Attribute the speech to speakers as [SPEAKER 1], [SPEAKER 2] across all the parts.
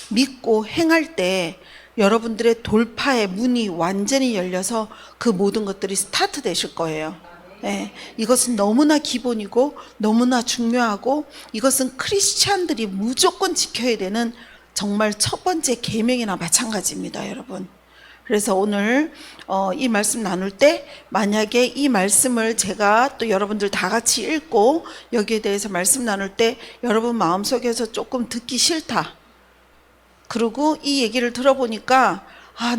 [SPEAKER 1] 믿고 행할 때 여러분들의 돌파의 문이 완전히 열려서 그 모든 것들이 스타트 되실 거예요. 네, 이것은 너무나 기본이고 너무나 중요하고 이것은 크리스찬들이 무조건 지켜야 되는 정말 첫 번째 계명이나 마찬가지입니다, 여러분. 그래서 오늘 이 말씀 나눌 때 만약에 이 말씀을 제가 또 여러분들 다 같이 읽고 여기에 대해서 말씀 나눌 때 여러분 마음속에서 조금 듣기 싫다, 그리고 이 얘기를 들어보니까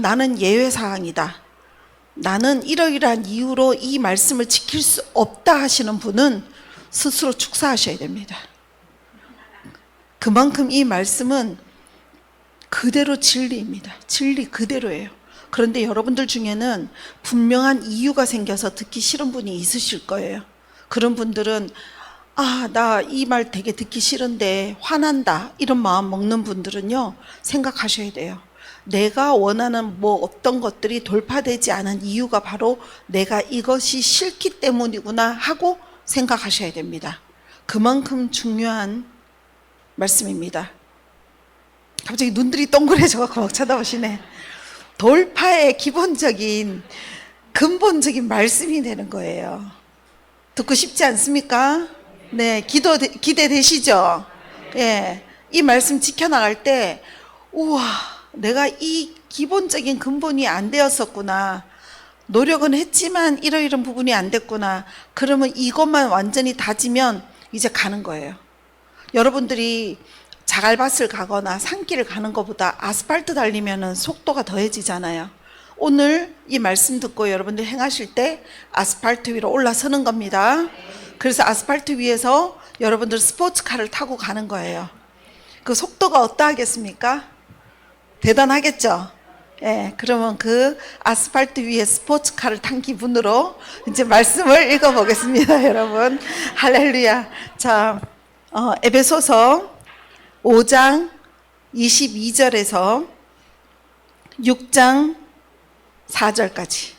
[SPEAKER 1] 나는 예외사항이다, 나는 이러이러한 이유로 이 말씀을 지킬 수 없다 하시는 분은 스스로 축사하셔야 됩니다. 그만큼 이 말씀은 그대로 진리입니다. 진리 그대로예요. 그런데 여러분들 중에는 분명한 이유가 생겨서 듣기 싫은 분이 있으실 거예요. 그런 분들은 나 이 말 되게 듣기 싫은데 화난다, 이런 마음 먹는 분들은요, 생각하셔야 돼요. 내가 원하는 어떤 것들이 돌파되지 않은 이유가 바로 내가 이것이 싫기 때문이구나 하고 생각하셔야 됩니다. 그만큼 중요한 말씀입니다. 갑자기 눈들이 동그래져서 막 쳐다보시네. 돌파의 기본적인 근본적인 말씀이 되는 거예요. 듣고 싶지 않습니까? 네, 기대되시죠? 예, 이 말씀 지켜나갈 때 우와, 내가 이 기본적인 근본이 안 되었었구나, 노력은 했지만 이러이런 부분이 안 됐구나, 그러면 이것만 완전히 다지면 이제 가는 거예요. 여러분들이 자갈밭을 가거나 산길을 가는 것보다 아스팔트 달리면 속도가 더해지잖아요. 오늘 이 말씀 듣고 여러분들 행하실 때 아스팔트 위로 올라서는 겁니다. 그래서 아스팔트 위에서 여러분들 스포츠카를 타고 가는 거예요. 그 속도가 어떠하겠습니까? 대단하겠죠? 예, 그러면 그 아스팔트 위에 스포츠카를 탄 기분으로 이제 말씀을 읽어보겠습니다, 여러분. 할렐루야. 자, 에베소서 5장 22절에서 6장 4절까지.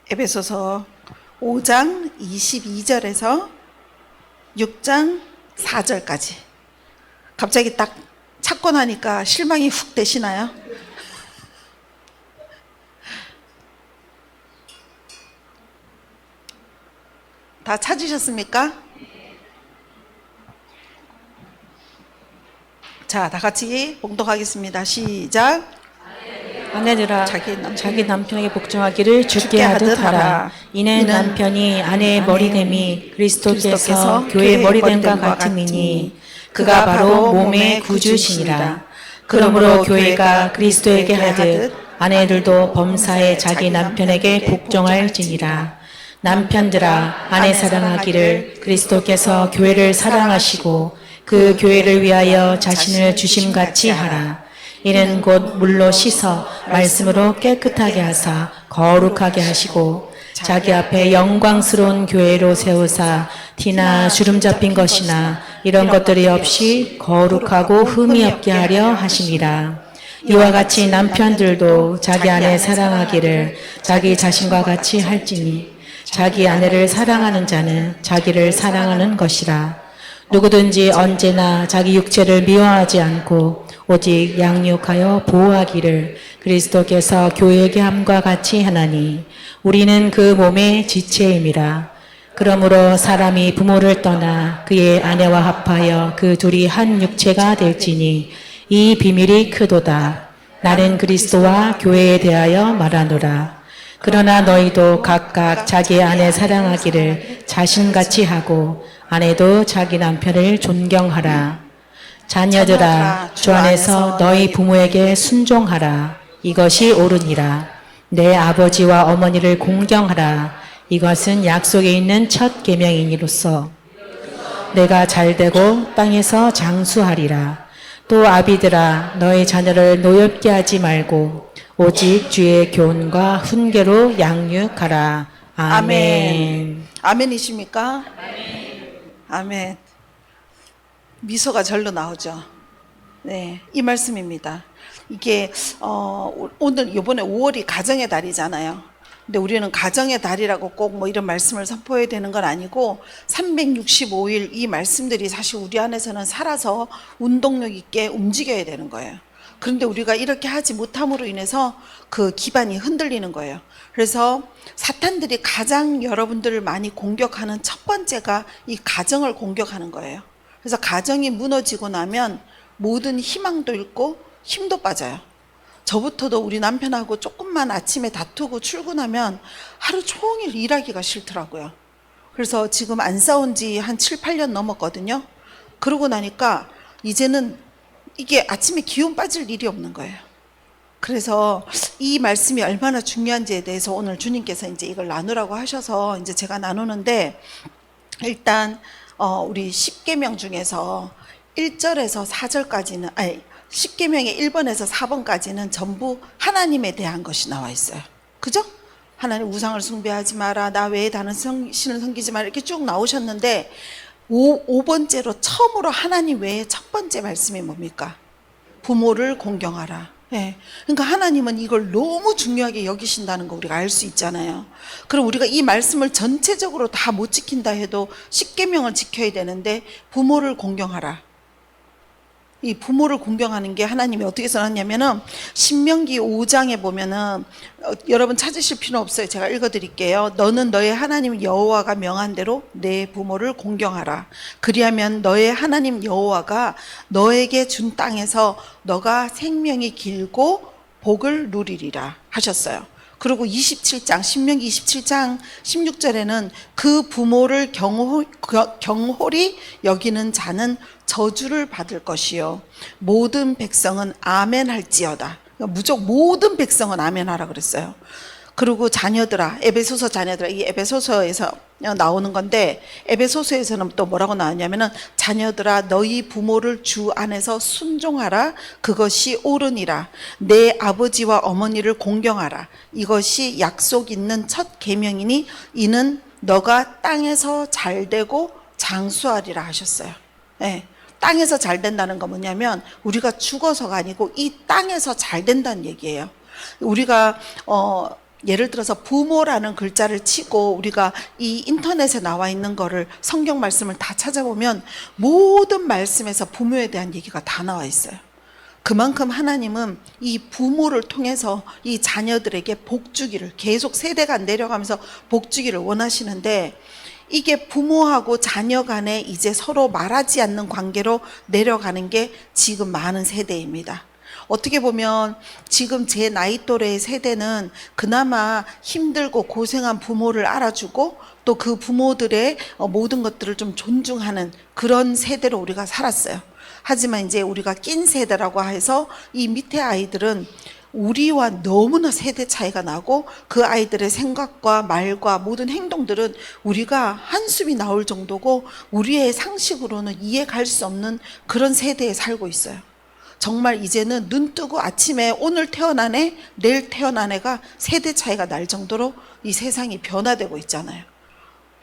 [SPEAKER 1] 에베소서 5장 22절에서 6장 4절까지. 갑자기 딱 찾고 나니까 실망이 훅 되시나요? 다 찾으셨습니까? 자, 다 같이 봉독하겠습니다. 시작.
[SPEAKER 2] 아내들아, 자기 남편에게 복종하기를 주께 하듯 하라. 이는 남편이 아내의 머리됨이 그리스도께서 교회의 머리됨과 같음이니 그가 바로 몸의 구주시니라. 그러므로 교회가 그리스도에게 하듯 아내들도 범사에 자기 남편에게 복종할지니라. 남편들아, 아내 사랑하기를 그리스도께서 교회를 사랑하시고 그 교회를 위하여 자신을 주심같이 하라. 이는 곧 물로 씻어 말씀으로 깨끗하게 하사 거룩하게 하시고 자기 앞에 영광스러운 교회로 세우사 티나 주름 잡힌 것이나 이런 것들이 없이 거룩하고 흠이 없게 하려 하심이라. 이와 같이 남편들도 자기 아내 사랑하기를 자기 자신과 같이 할지니 자기 아내를 사랑하는 자는 자기를 사랑하는 것이라. 누구든지 언제나 자기 육체를 미워하지 않고 오직 양육하여 보호하기를 그리스도께서 교회에게 함과 같이 하나니 우리는 그 몸의 지체임이라. 그러므로 사람이 부모를 떠나 그의 아내와 합하여 그 둘이 한 육체가 될지니 이 비밀이 크도다. 나는 그리스도와 교회에 대하여 말하노라. 그러나 너희도 각각 자기 아내 사랑하기를 자신같이 하고 아내도 자기 남편을 존경하라. 자녀들아, 주 안에서 너희 부모에게 순종하라. 이것이 옳으니라. 내 아버지와 어머니를 공경하라. 이것은 약속에 있는 첫 계명이니로서 내가 잘되고 땅에서 장수하리라. 또 아비들아, 너희 자녀를 노엽게 하지 말고 오직 주의 교훈과 훈계로 양육하라. 아멘.
[SPEAKER 1] 아멘이십니까? 아멘. 미소가 절로 나오죠. 네, 이 말씀입니다. 이게 오늘 이번에 5월이 가정의 달이잖아요. 근데 우리는 가정의 달이라고 꼭 뭐 이런 말씀을 선포해야 되는 건 아니고 365일 이 말씀들이 사실 우리 안에서는 살아서 운동력 있게 움직여야 되는 거예요. 그런데 우리가 이렇게 하지 못함으로 인해서 그 기반이 흔들리는 거예요. 그래서 사탄들이 가장 여러분들을 많이 공격하는 첫 번째가 이 가정을 공격하는 거예요. 그래서 가정이 무너지고 나면 모든 희망도 잃고 힘도 빠져요. 저부터도 우리 남편하고 조금만 아침에 다투고 출근하면 하루 종일 일하기가 싫더라고요. 그래서 지금 안 싸운 지 한 7, 8년 넘었거든요. 그러고 나니까 이제는 이게 아침에 기운 빠질 일이 없는 거예요. 그래서 이 말씀이 얼마나 중요한지에 대해서 오늘 주님께서 이제 이걸 나누라고 하셔서 이제 제가 나누는데, 일단 우리 10계명 중에서 1절에서 4절까지는, 아니 10계명의 1번에서 4번까지는 전부 하나님에 대한 것이 나와 있어요. 그죠? 하나님 우상을 숭배하지 마라, 나 외에 다른 신을 섬기지 마라, 이렇게 쭉 나오셨는데 5번째로 처음으로 하나님 외에 첫 번째 말씀이 뭡니까? 부모를 공경하라. 예. 그러니까 하나님은 이걸 너무 중요하게 여기신다는 거 우리가 알 수 있잖아요. 그럼 우리가 이 말씀을 전체적으로 다 못 지킨다 해도 10계명을 지켜야 되는데 부모를 공경하라. 이 부모를 공경하는 게 하나님이 어떻게 써놨냐면은 신명기 5장에 보면은 여러분 찾으실 필요 없어요. 제가 읽어드릴게요. 너는 너의 하나님 여호와가 명한 대로 내 부모를 공경하라. 그리하면 너의 하나님 여호와가 너에게 준 땅에서 너가 생명이 길고 복을 누리리라 하셨어요. 그리고 27장, 신명기 27장 16절에는 그 부모를 경홀히 여기는 자는 저주를 받을 것이요 모든 백성은 아멘 할지어다. 무조건 모든 백성은 아멘 하라 그랬어요. 그리고 자녀들아, 에베소서 자녀들아, 이 에베소서에서 나오는 건데, 에베소서에서는 또 뭐라고 나왔냐면은 자녀들아 너희 부모를 주 안에서 순종하라. 그것이 옳으니라. 내 아버지와 어머니를 공경하라. 이것이 약속 있는 첫 계명이니 이는 너가 땅에서 잘되고 장수하리라 하셨어요. 네. 땅에서 잘 된다는 건 뭐냐면 우리가 죽어서가 아니고 이 땅에서 잘 된다는 얘기예요. 우리가 예를 들어서 부모라는 글자를 치고 우리가 이 인터넷에 나와 있는 거를 성경 말씀을 다 찾아보면 모든 말씀에서 부모에 대한 얘기가 다 나와 있어요. 그만큼 하나님은 이 부모를 통해서 이 자녀들에게 복 주기를, 계속 세대가 내려가면서 복 주기를 원하시는데, 이게 부모하고 자녀 간에 이제 서로 말하지 않는 관계로 내려가는 게 지금 많은 세대입니다. 어떻게 보면 지금 제 나이 또래의 세대는 그나마 힘들고 고생한 부모를 알아주고 또 그 부모들의 모든 것들을 좀 존중하는 그런 세대로 우리가 살았어요. 하지만 이제 우리가 낀 세대라고 해서 이 밑에 아이들은 우리와 너무나 세대 차이가 나고 그 아이들의 생각과 말과 모든 행동들은 우리가 한숨이 나올 정도고 우리의 상식으로는 이해 갈 수 없는 그런 세대에 살고 있어요. 정말 이제는 눈 뜨고 아침에 오늘 태어난 애, 내일 태어난 애가 세대 차이가 날 정도로 이 세상이 변화되고 있잖아요.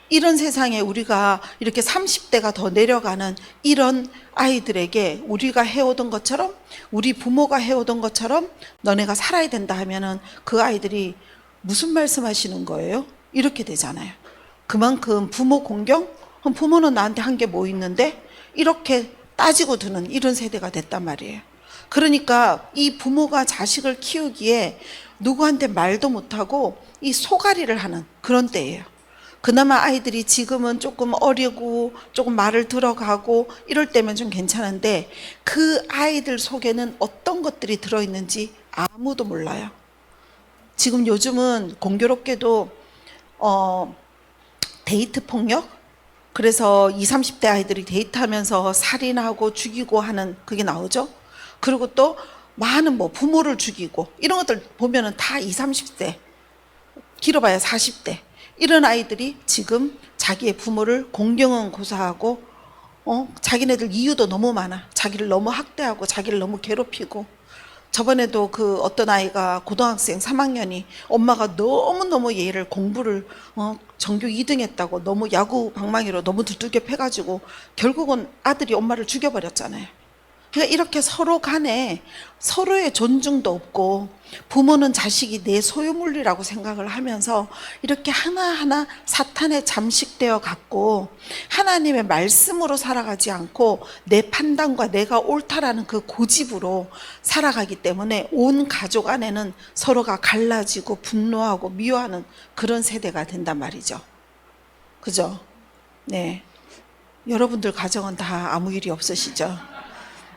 [SPEAKER 1] 이런 세상에 우리가 이렇게 30대가 더 내려가는 이런 아이들에게 우리가 해오던 것처럼, 우리 부모가 해오던 것처럼 너네가 살아야 된다 하면은 그 아이들이 무슨 말씀하시는 거예요? 이렇게 되잖아요. 그만큼 부모 공경? 부모는 나한테 한 게 뭐 있는데? 이렇게 따지고 드는 이런 세대가 됐단 말이에요. 그러니까 이 부모가 자식을 키우기에 누구한테 말도 못하고 이 소가리를 하는 그런 때예요. 그나마 아이들이 지금은 조금 어리고 조금 말을 들어가고 이럴 때면 좀 괜찮은데 그 아이들 속에는 어떤 것들이 들어있는지 아무도 몰라요. 지금 요즘은 공교롭게도 데이트 폭력? 그래서 20, 30대 아이들이 데이트하면서 살인하고 죽이고 하는 그게 나오죠. 그리고 또 많은 부모를 죽이고 이런 것들 보면은 다 20, 30대, 길어봐야 40대 이런 아이들이 지금 자기의 부모를 공경은 고사하고 자기네들 이유도 너무 많아. 자기를 너무 학대하고 자기를 너무 괴롭히고. 저번에도 그 어떤 아이가 고등학생 3학년이 엄마가 너무너무 얘를 공부를 전교 2등 했다고 너무 야구 방망이로 너무 두들겨 패가지고 결국은 아들이 엄마를 죽여버렸잖아요. 그러니까 이렇게 서로 간에 서로의 존중도 없고, 부모는 자식이 내 소유물이라고 생각을 하면서 이렇게 하나하나 사탄에 잠식되어 갔고, 하나님의 말씀으로 살아가지 않고 내 판단과 내가 옳다라는 그 고집으로 살아가기 때문에 온 가족 안에는 서로가 갈라지고 분노하고 미워하는 그런 세대가 된단 말이죠. 그죠? 네. 여러분들 가정은 다 아무 일이 없으시죠?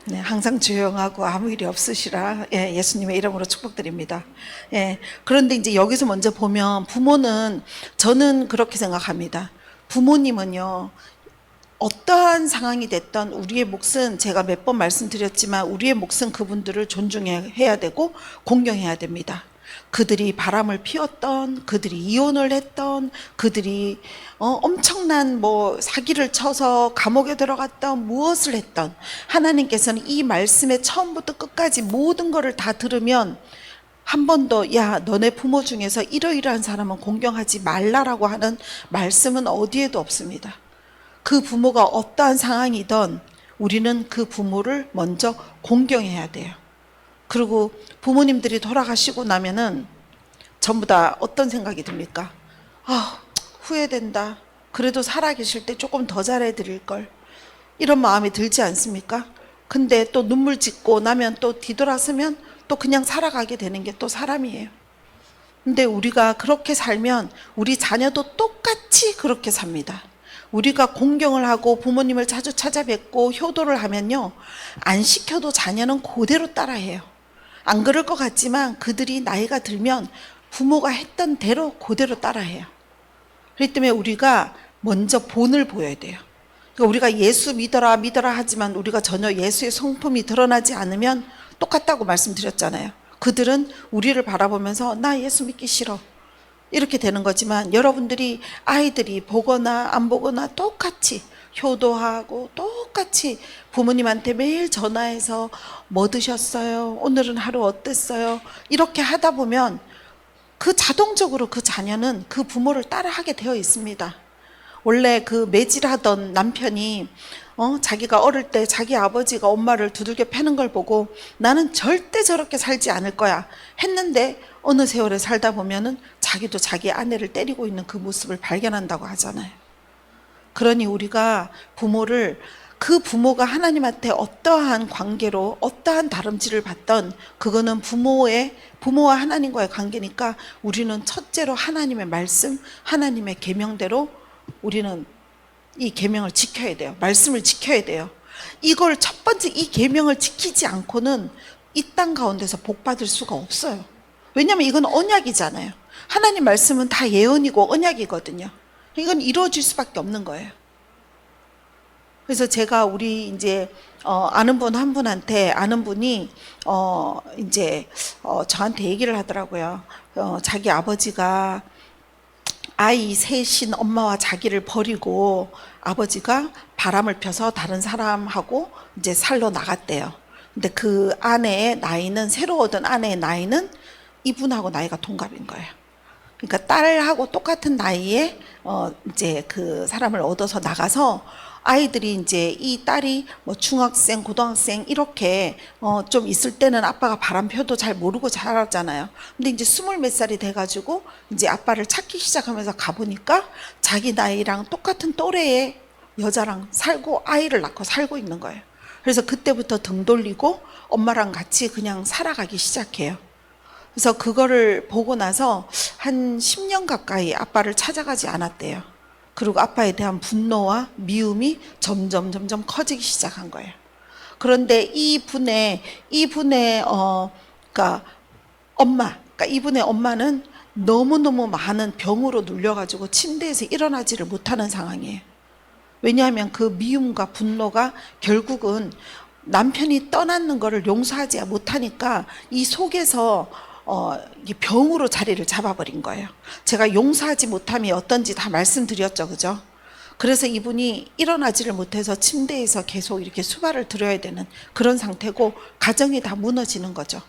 [SPEAKER 1] 네, 항상 조용하고 아무 일이 없으시라, 예, 예수님의 이름으로 축복드립니다. 예, 그런데 이제 여기서 먼저 보면 부모는, 저는 그렇게 생각합니다. 부모님은요, 어떠한 상황이 됐던 우리의 몫은, 제가 몇 번 말씀드렸지만 우리의 몫은 그분들을 존중해야 되고 공경해야 됩니다. 그들이 바람을 피웠던, 그들이 이혼을 했던, 그들이 엄청난 사기를 쳐서 감옥에 들어갔던, 무엇을 했던, 하나님께서는 이 말씀의 처음부터 끝까지 모든 것을 다 들으면 한 번도 야, 너네 부모 중에서 이러이러한 사람은 공경하지 말라라고 하는 말씀은 어디에도 없습니다. 그 부모가 어떠한 상황이든 우리는 그 부모를 먼저 공경해야 돼요. 그리고 부모님들이 돌아가시고 나면은 전부 다 어떤 생각이 듭니까? 아, 후회된다. 그래도 살아계실 때 조금 더 잘해드릴 걸. 이런 마음이 들지 않습니까? 근데 또 눈물 짓고 나면 또 뒤돌아서면 또 그냥 살아가게 되는 게 또 사람이에요. 근데 우리가 그렇게 살면 우리 자녀도 똑같이 그렇게 삽니다. 우리가 공경을 하고 부모님을 자주 찾아뵙고 효도를 하면요, 안 시켜도 자녀는 그대로 따라해요. 안 그럴 것 같지만 그들이 나이가 들면 부모가 했던 대로 그대로 따라해요. 그렇기 때문에 우리가 먼저 본을 보여야 돼요. 그러니까 우리가 예수 믿어라 하지만 우리가 전혀 예수의 성품이 드러나지 않으면 똑같다고 말씀드렸잖아요. 그들은 우리를 바라보면서 나 예수 믿기 싫어, 이렇게 되는 거지만, 여러분들이 아이들이 보거나 안 보거나 똑같이 효도하고 똑같이 부모님한테 매일 전화해서 뭐 드셨어요? 오늘은 하루 어땠어요? 이렇게 하다 보면 그 자동적으로 그 자녀는 그 부모를 따라하게 되어 있습니다. 원래 그 매질하던 남편이 자기가 어릴 때 자기 아버지가 엄마를 두들겨 패는 걸 보고 나는 절대 저렇게 살지 않을 거야 했는데, 어느 세월에 살다 보면은 자기도 자기 아내를 때리고 있는 그 모습을 발견한다고 하잖아요. 그러니 우리가 부모를, 그 부모가 하나님한테 어떠한 관계로 어떠한 다름질을 받던 그거는 부모와 하나님과의 관계니까 우리는 첫째로 하나님의 말씀, 하나님의 계명대로 우리는 이 계명을 지켜야 돼요. 말씀을 지켜야 돼요. 이걸 첫 번째, 이 계명을 지키지 않고는 이 땅 가운데서 복 받을 수가 없어요. 왜냐하면 이건 언약이잖아요. 하나님 말씀은 다 예언이고 언약이거든요. 이건 이루어질 수밖에 없는 거예요. 그래서 제가 우리 이제 아는 분 한 분한테, 아는 분이 저한테 얘기를 하더라고요. 자기 아버지가 아이 셋인 엄마와 자기를 버리고 아버지가 바람을 펴서 다른 사람하고 이제 살러 나갔대요. 근데 그 아내의 나이는, 새로 얻은 아내의 나이는 이분하고 나이가 동갑인 거예요. 그러니까 딸하고 똑같은 나이에 이제 그 사람을 얻어서 나가서, 아이들이 이제 이 딸이 중학생, 고등학생 이렇게 좀 있을 때는 아빠가 바람 펴도 잘 모르고 자랐잖아요. 근데 이제 20몇 살이 돼가지고 이제 아빠를 찾기 시작하면서 가보니까 자기 나이랑 똑같은 또래의 여자랑 살고 아이를 낳고 살고 있는 거예요. 그래서 그때부터 등 돌리고 엄마랑 같이 그냥 살아가기 시작해요. 그래서 그거를 보고 나서 한 10년 가까이 아빠를 찾아가지 않았대요. 그리고 아빠에 대한 분노와 미움이 점점 커지기 시작한 거예요. 그런데 이분의 이분의 엄마는 너무너무 많은 병으로 눌려가지고 침대에서 일어나지를 못하는 상황이에요. 왜냐하면 그 미움과 분노가 결국은 남편이 떠났는 거를 용서하지 못하니까 이 속에서 병으로 자리를 잡아버린 거예요. 제가 용서하지 못함이 어떤지 다 말씀드렸죠, 그죠? 그래서 이분이 일어나지를 못해서 침대에서 계속 이렇게 수발을 들어야 되는 그런 상태고, 가정이 다 무너지는 거죠.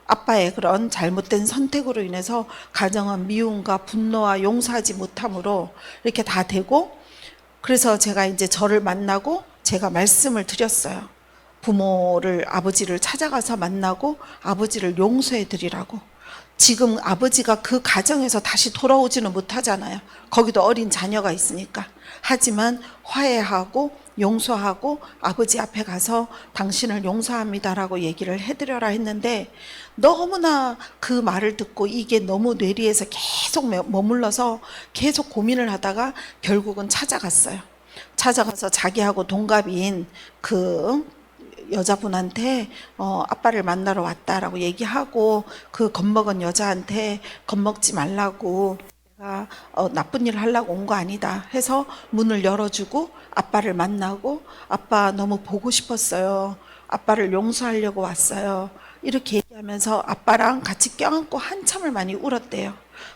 [SPEAKER 1] 아빠의 그런 잘못된 선택으로 인해서 가정은 미움과 분노와 용서하지 못함으로 이렇게 다 되고, 그래서 제가 이제 저를 만나고 제가 말씀을 드렸어요. 부모를, 아버지를 찾아가서 만나고 아버지를 용서해 드리라고. 지금 아버지가 그 가정에서 다시 돌아오지는 못하잖아요. 거기도 어린 자녀가 있으니까. 하지만 화해하고 용서하고 아버지 앞에 가서 당신을 용서합니다라고 얘기를 해드려라 했는데, 너무나 그 말을 듣고 이게 너무 뇌리에서 계속 머물러서 계속 고민을 하다가 결국은 찾아갔어요. 찾아가서 자기하고 동갑인 그 여자분한테 아빠를 만나러 왔다라고 얘기하고, 그 겁먹은 여자한테 겁먹지 말라고, 내가 나쁜 일을 하려고 온 거 아니다 해서 문을 열어주고 아빠를 만나고, 아빠 너무 보고 싶었어요, 아빠를 용서하려고 왔어요, 이렇게 얘기하면서 아빠랑 같이 껴안고 한참을 많이 울었대요.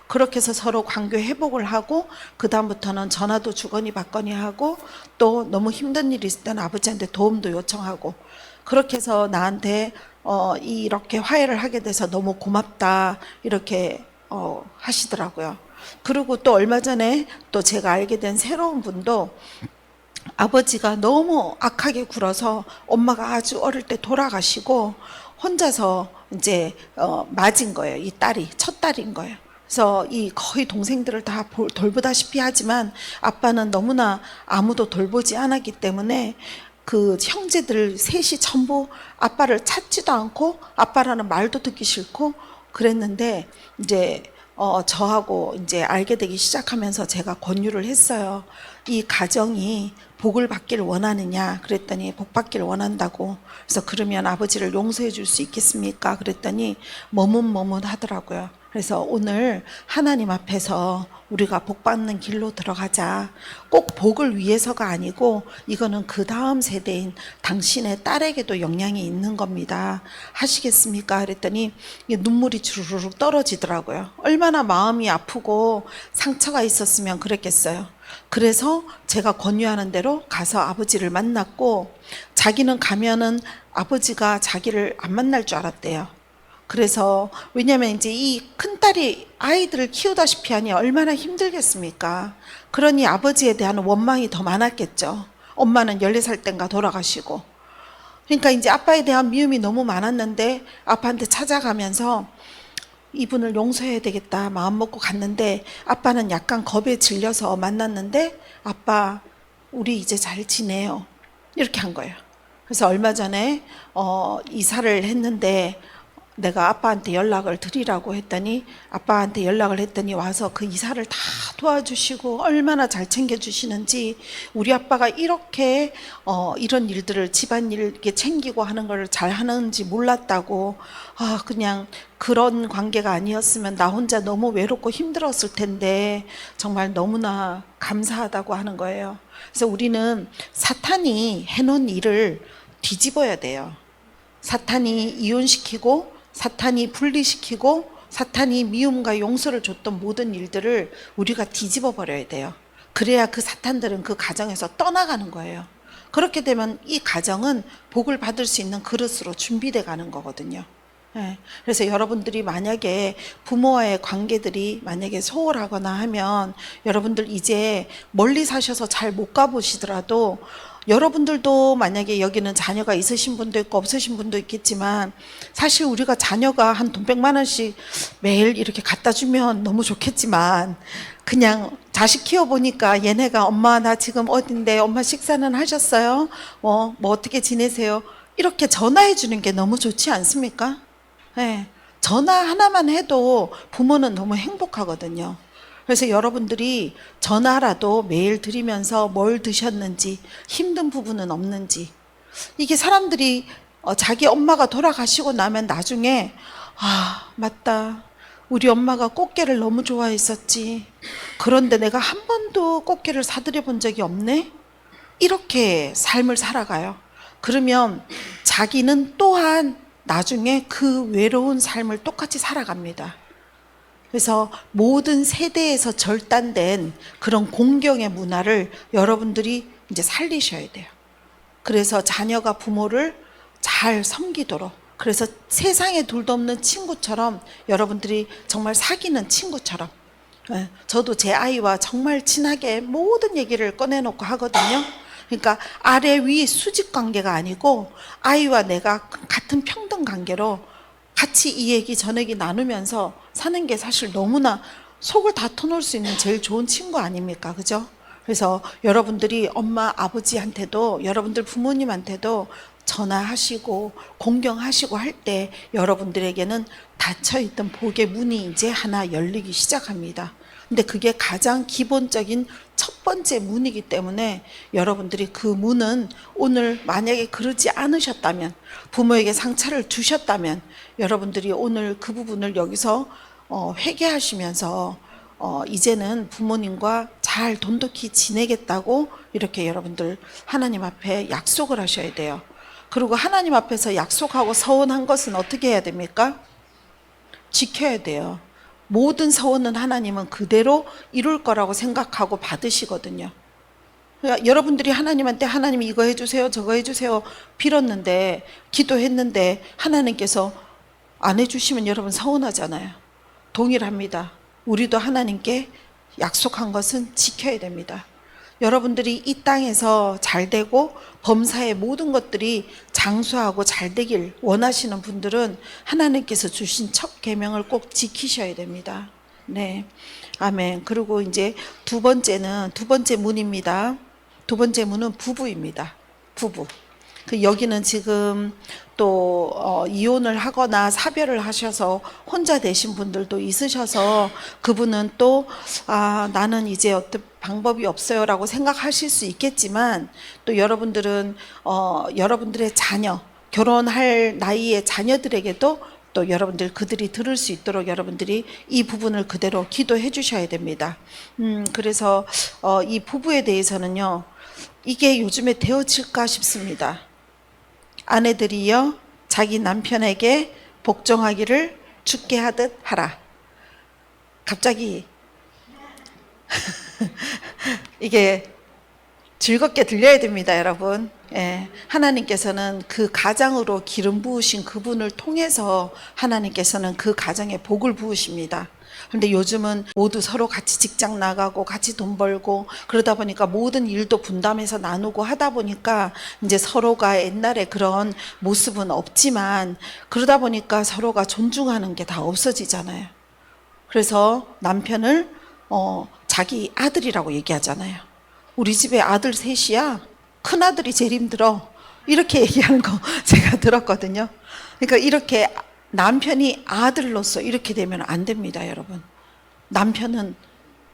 [SPEAKER 1] 그렇게 해서 서로 관계 회복을 하고, 그 다음부터는 전화도 주거니 받거니 하고, 또 너무 힘든 일이 있을 때는 아버지한테 도움도 요청하고, 그렇게 해서 나한테 이렇게 화해를 하게 돼서 너무 고맙다 이렇게 하시더라고요. 그리고 또 얼마 전에 또 제가 알게 된 새로운 분도, 아버지가 너무 악하게 굴어서 엄마가 아주 어릴 때 돌아가시고 혼자서 이제 맞은 거예요. 이 딸이 첫 딸인 거예요. 그래서 이 거의 동생들을 다 돌보다시피 하지만 아빠는 너무나 아무도 돌보지 않았기 때문에 그 형제들 셋이 전부 아빠를 찾지도 않고 아빠라는 말도 듣기 싫고 그랬는데, 이제 저하고 이제 알게 되기 시작하면서 제가 권유를 했어요. 이 가정이 복을 받기를 원하느냐 그랬더니 복 받기를 원한다고. 그래서 그러면 아버지를 용서해 줄 수 있겠습니까? 그랬더니 머뭇머뭇하더라고요. 그래서 오늘 하나님 앞에서 우리가 복 받는 길로 들어가자. 꼭 복을 위해서가 아니고 이거는 그 다음 세대인 당신의 딸에게도 영향이 있는 겁니다. 하시겠습니까? 그랬더니 눈물이 주르륵 떨어지더라고요. 얼마나 마음이 아프고 상처가 있었으면 그랬겠어요. 그래서 제가 권유하는 대로 가서 아버지를 만났고, 자기는 가면은 아버지가 자기를 안 만날 줄 알았대요. 그래서 왜냐면 이제 이 큰딸이 아이들을 키우다시피 하니 얼마나 힘들겠습니까? 그러니 아버지에 대한 원망이 더 많았겠죠. 엄마는 14살 땐가 돌아가시고. 그러니까 이제 아빠에 대한 미움이 너무 많았는데 아빠한테 찾아가면서 이분을 용서해야 되겠다 마음 먹고 갔는데, 아빠는 약간 겁에 질려서 만났는데, 아빠 우리 이제 잘 지내요 이렇게 한 거예요. 그래서 얼마 전에 이사를 했는데 내가 아빠한테 연락을 드리라고 했더니, 아빠한테 연락을 했더니 와서 그 이사를 다 도와주시고 얼마나 잘 챙겨주시는지, 우리 아빠가 이렇게 이런 일들을 집안일 이렇게 챙기고 하는 걸 잘 하는지 몰랐다고. 그냥 그런 관계가 아니었으면 나 혼자 너무 외롭고 힘들었을 텐데 정말 너무나 감사하다고 하는 거예요. 그래서 우리는 사탄이 해놓은 일을 뒤집어야 돼요. 사탄이 이혼시키고 사탄이 분리시키고 사탄이 미움과 용서를 줬던 모든 일들을 우리가 뒤집어 버려야 돼요. 그래야 그 사탄들은 그 가정에서 떠나가는 거예요. 그렇게 되면 이 가정은 복을 받을 수 있는 그릇으로 준비돼 가는 거거든요. 그래서 여러분들이 만약에 부모와의 관계들이 만약에 소홀하거나 하면, 여러분들 이제 멀리 사셔서 잘 못 가보시더라도, 여러분들도 만약에 여기는 자녀가 있으신 분도 있고 없으신 분도 있겠지만, 사실 우리가 자녀가 한 돈 100만 원씩 매일 이렇게 갖다 주면 너무 좋겠지만, 그냥 자식 키워보니까 얘네가 엄마 나 지금 어딘데, 엄마 식사는 하셨어요? 뭐 어떻게 지내세요? 이렇게 전화해 주는 게 너무 좋지 않습니까? 전화 하나만 해도 부모는 너무 행복하거든요. 그래서 여러분들이 전화라도 매일 드리면서 뭘 드셨는지, 힘든 부분은 없는지. 이게 사람들이 자기 엄마가 돌아가시고 나면 나중에 맞다, 우리 엄마가 꽃게를 너무 좋아했었지, 그런데 내가 한 번도 꽃게를 사드려 본 적이 없네, 이렇게 삶을 살아가요. 그러면 자기는 또한 나중에 그 외로운 삶을 똑같이 살아갑니다. 그래서 모든 세대에서 절단된 그런 공경의 문화를 여러분들이 이제 살리셔야 돼요. 그래서 자녀가 부모를 잘 섬기도록, 그래서 세상에 둘도 없는 친구처럼, 여러분들이 정말 사귀는 친구처럼. 저도 제 아이와 정말 친하게 모든 얘기를 꺼내놓고 하거든요. 그러니까 아래 위 수직 관계가 아니고 아이와 내가 같은 평등 관계로 같이 이 얘기 저 얘기 나누면서 사는 게 사실 너무나 속을 다 터놓을 수 있는 제일 좋은 친구 아닙니까? 그죠? 그래서 여러분들이 엄마 아버지한테도 여러분들 부모님한테도 전화하시고 공경하시고 할 때 여러분들에게는 닫혀있던 복의 문이 이제 하나 열리기 시작합니다. 근데 그게 가장 기본적인 첫 번째 문이기 때문에 여러분들이 그 문은 오늘 만약에 그러지 않으셨다면, 부모에게 상처를 주셨다면 여러분들이 오늘 그 부분을 여기서 회개하시면서 이제는 부모님과 잘 돈독히 지내겠다고 이렇게 여러분들 하나님 앞에 약속을 하셔야 돼요. 그리고 하나님 앞에서 약속하고 서원한 것은 어떻게 해야 됩니까? 지켜야 돼요. 모든 서원은 하나님은 그대로 이룰 거라고 생각하고 받으시거든요. 그러니까 여러분들이 하나님한테 하나님 이거 해주세요 저거 해주세요 빌었는데, 기도했는데 하나님께서 안 해주시면 여러분 서운하잖아요. 동일합니다. 우리도 하나님께 약속한 것은 지켜야 됩니다. 여러분들이 이 땅에서 잘 되고 범사의 모든 것들이 장수하고 잘 되길 원하시는 분들은 하나님께서 주신 첫 계명을 꼭 지키셔야 됩니다. 네, 아멘. 그리고 이제 두 번째 문입니다. 두 번째 문은 부부입니다. 부부. 여기는 지금 또 이혼을 하거나 사별을 하셔서 혼자 되신 분들도 있으셔서 그분은 또 나는 이제 어떤 방법이 없어요 라고 생각하실 수 있겠지만, 또 여러분들은 여러분들의 자녀, 결혼할 나이의 자녀들에게도 또 여러분들 그들이 들을 수 있도록 여러분들이 이 부분을 그대로 기도해 주셔야 됩니다. 그래서 이 부부에 대해서는요, 이게 요즘에 되어질까 싶습니다. 아내들이여 자기 남편에게 복종하기를 주께 하듯 하라. 갑자기 이게 즐겁게 들려야 됩니다, 여러분. 예, 하나님께서는 그 가장으로 기름 부으신 그분을 통해서 하나님께서는 그 가정에 복을 부으십니다. 그런데 요즘은 모두 서로 같이 직장 나가고 같이 돈 벌고 그러다 보니까 모든 일도 분담해서 나누고 하다 보니까 이제 서로가 옛날에 그런 모습은 없지만, 그러다 보니까 서로가 존중하는 게 다 없어지잖아요. 그래서 남편을 자기 아들이라고 얘기하잖아요. 우리 집에 아들 셋이야. 큰아들이 제일 힘들어. 이렇게 얘기하는 거 제가 들었거든요. 그러니까 이렇게 남편이 아들로서 이렇게 되면 안 됩니다, 여러분. 남편은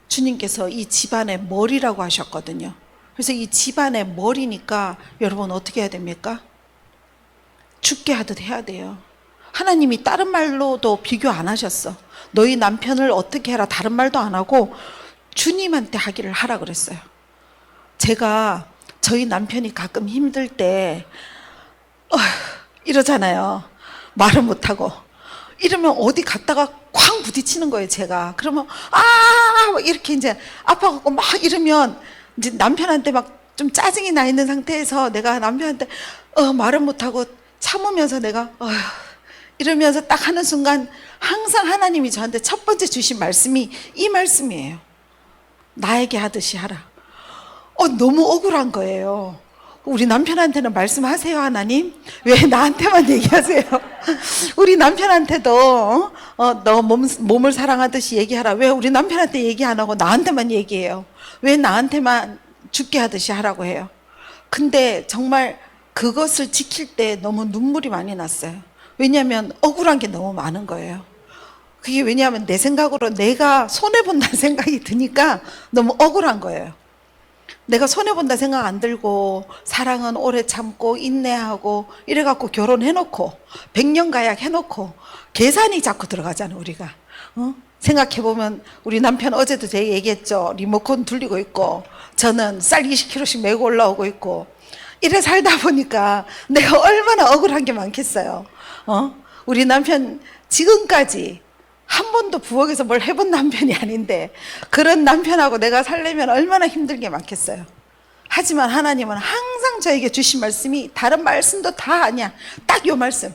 [SPEAKER 1] 주님께서 이 집안의 머리라고 하셨거든요. 그래서 이 집안의 머리니까 여러분 어떻게 해야 됩니까? 죽게 하듯 해야 돼요. 하나님이 다른 말로도 비교 안 하셨어. 너희 남편을 어떻게 해라 다른 말도 안 하고 주님한테 하기를 하라 그랬어요. 제가 저희 남편이 가끔 힘들 때 이러잖아요. 말을 못하고 이러면 어디 갔다가 쾅 부딪히는 거예요, 제가. 그러면 이렇게 이제 아파갖고 막 이러면 이제 남편한테 막 좀 짜증이 나 있는 상태에서 내가 남편한테 말을 못하고 참으면서 내가 이러면서 딱 하는 순간 항상 하나님이 저한테 첫 번째 주신 말씀이 이 말씀이에요. 나에게 하듯이 하라. 너무 억울한 거예요. 우리 남편한테는 말씀하세요, 하나님. 왜 나한테만 얘기하세요? 우리 남편한테도 너 몸을 사랑하듯이 얘기하라. 왜 우리 남편한테 얘기 안 하고 나한테만 얘기해요? 왜 나한테만 죽게 하듯이 하라고 해요? 근데 정말 그것을 지킬 때 너무 눈물이 많이 났어요. 왜냐하면 억울한 게 너무 많은 거예요. 그게 왜냐하면 내 생각으로 내가 손해본다는 생각이 드니까 너무 억울한 거예요. 내가 손해본다 생각 안 들고 사랑은 오래 참고 인내하고 이래갖고 결혼해놓고 100년 가약 해놓고 계산이 자꾸 들어가잖아, 우리가. 생각해보면 우리 남편 어제도 제가 얘기했죠. 리모컨 돌리고 있고 저는 쌀 20kg씩 메고 올라오고 있고 이래 살다 보니까 내가 얼마나 억울한 게 많겠어요. 우리 남편 지금까지 한 번도 부엌에서 뭘 해본 남편이 아닌데 그런 남편하고 내가 살려면 얼마나 힘든 게 많겠어요. 하지만 하나님은 항상 저에게 주신 말씀이 다른 말씀도 다 아니야. 딱 요 말씀.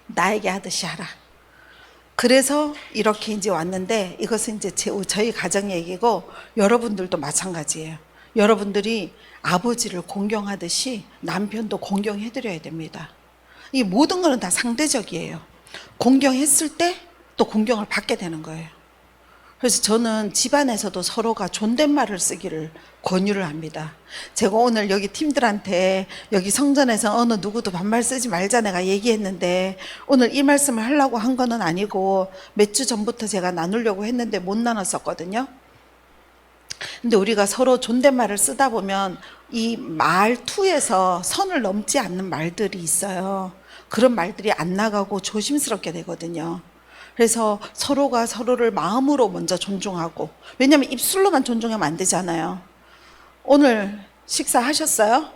[SPEAKER 1] 나에게 하듯이 하라. 그래서 이렇게 이제 왔는데 이것은 이제 저희 가정 얘기고 여러분들도 마찬가지예요. 여러분들이 아버지를 공경하듯이 남편도 공경해드려야 됩니다. 이 모든 거는 다 상대적이에요. 공경했을 때 또 공경을 받게 되는 거예요. 그래서 저는 집안에서도 서로가 존댓말을 쓰기를 권유를 합니다. 제가 오늘 여기 팀들한테 여기 성전에서 어느 누구도 반말 쓰지 말자 내가 얘기했는데 오늘 이 말씀을 하려고 한 거는 아니고 몇 주 전부터 제가 나누려고 했는데 못 나눴었거든요. 근데 우리가 서로 존댓말을 쓰다 보면 이 말투에서 선을 넘지 않는 말들이 있어요. 그런 말들이 안 나가고 조심스럽게 되거든요. 그래서 서로가 서로를 마음으로 먼저 존중하고, 왜냐하면 입술로만 존중하면 안 되잖아요. 오늘 식사하셨어요?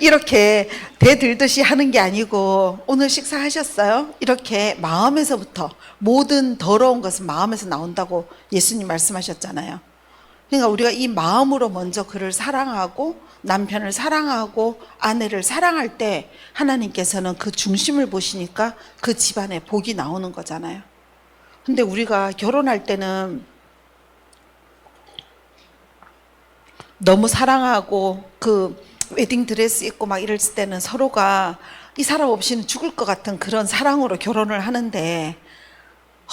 [SPEAKER 1] 이렇게 대들듯이 하는 게 아니고 오늘 식사하셨어요? 이렇게 마음에서부터, 모든 더러운 것은 마음에서 나온다고 예수님 말씀하셨잖아요. 그러니까 우리가 이 마음으로 먼저 그를 사랑하고 남편을 사랑하고 아내를 사랑할 때 하나님께서는 그 중심을 보시니까 그 집안에 복이 나오는 거잖아요. 근데 우리가 결혼할 때는 너무 사랑하고 그 웨딩드레스 입고 막 이럴 때는 서로가 이 사람 없이는 죽을 것 같은 그런 사랑으로 결혼을 하는데,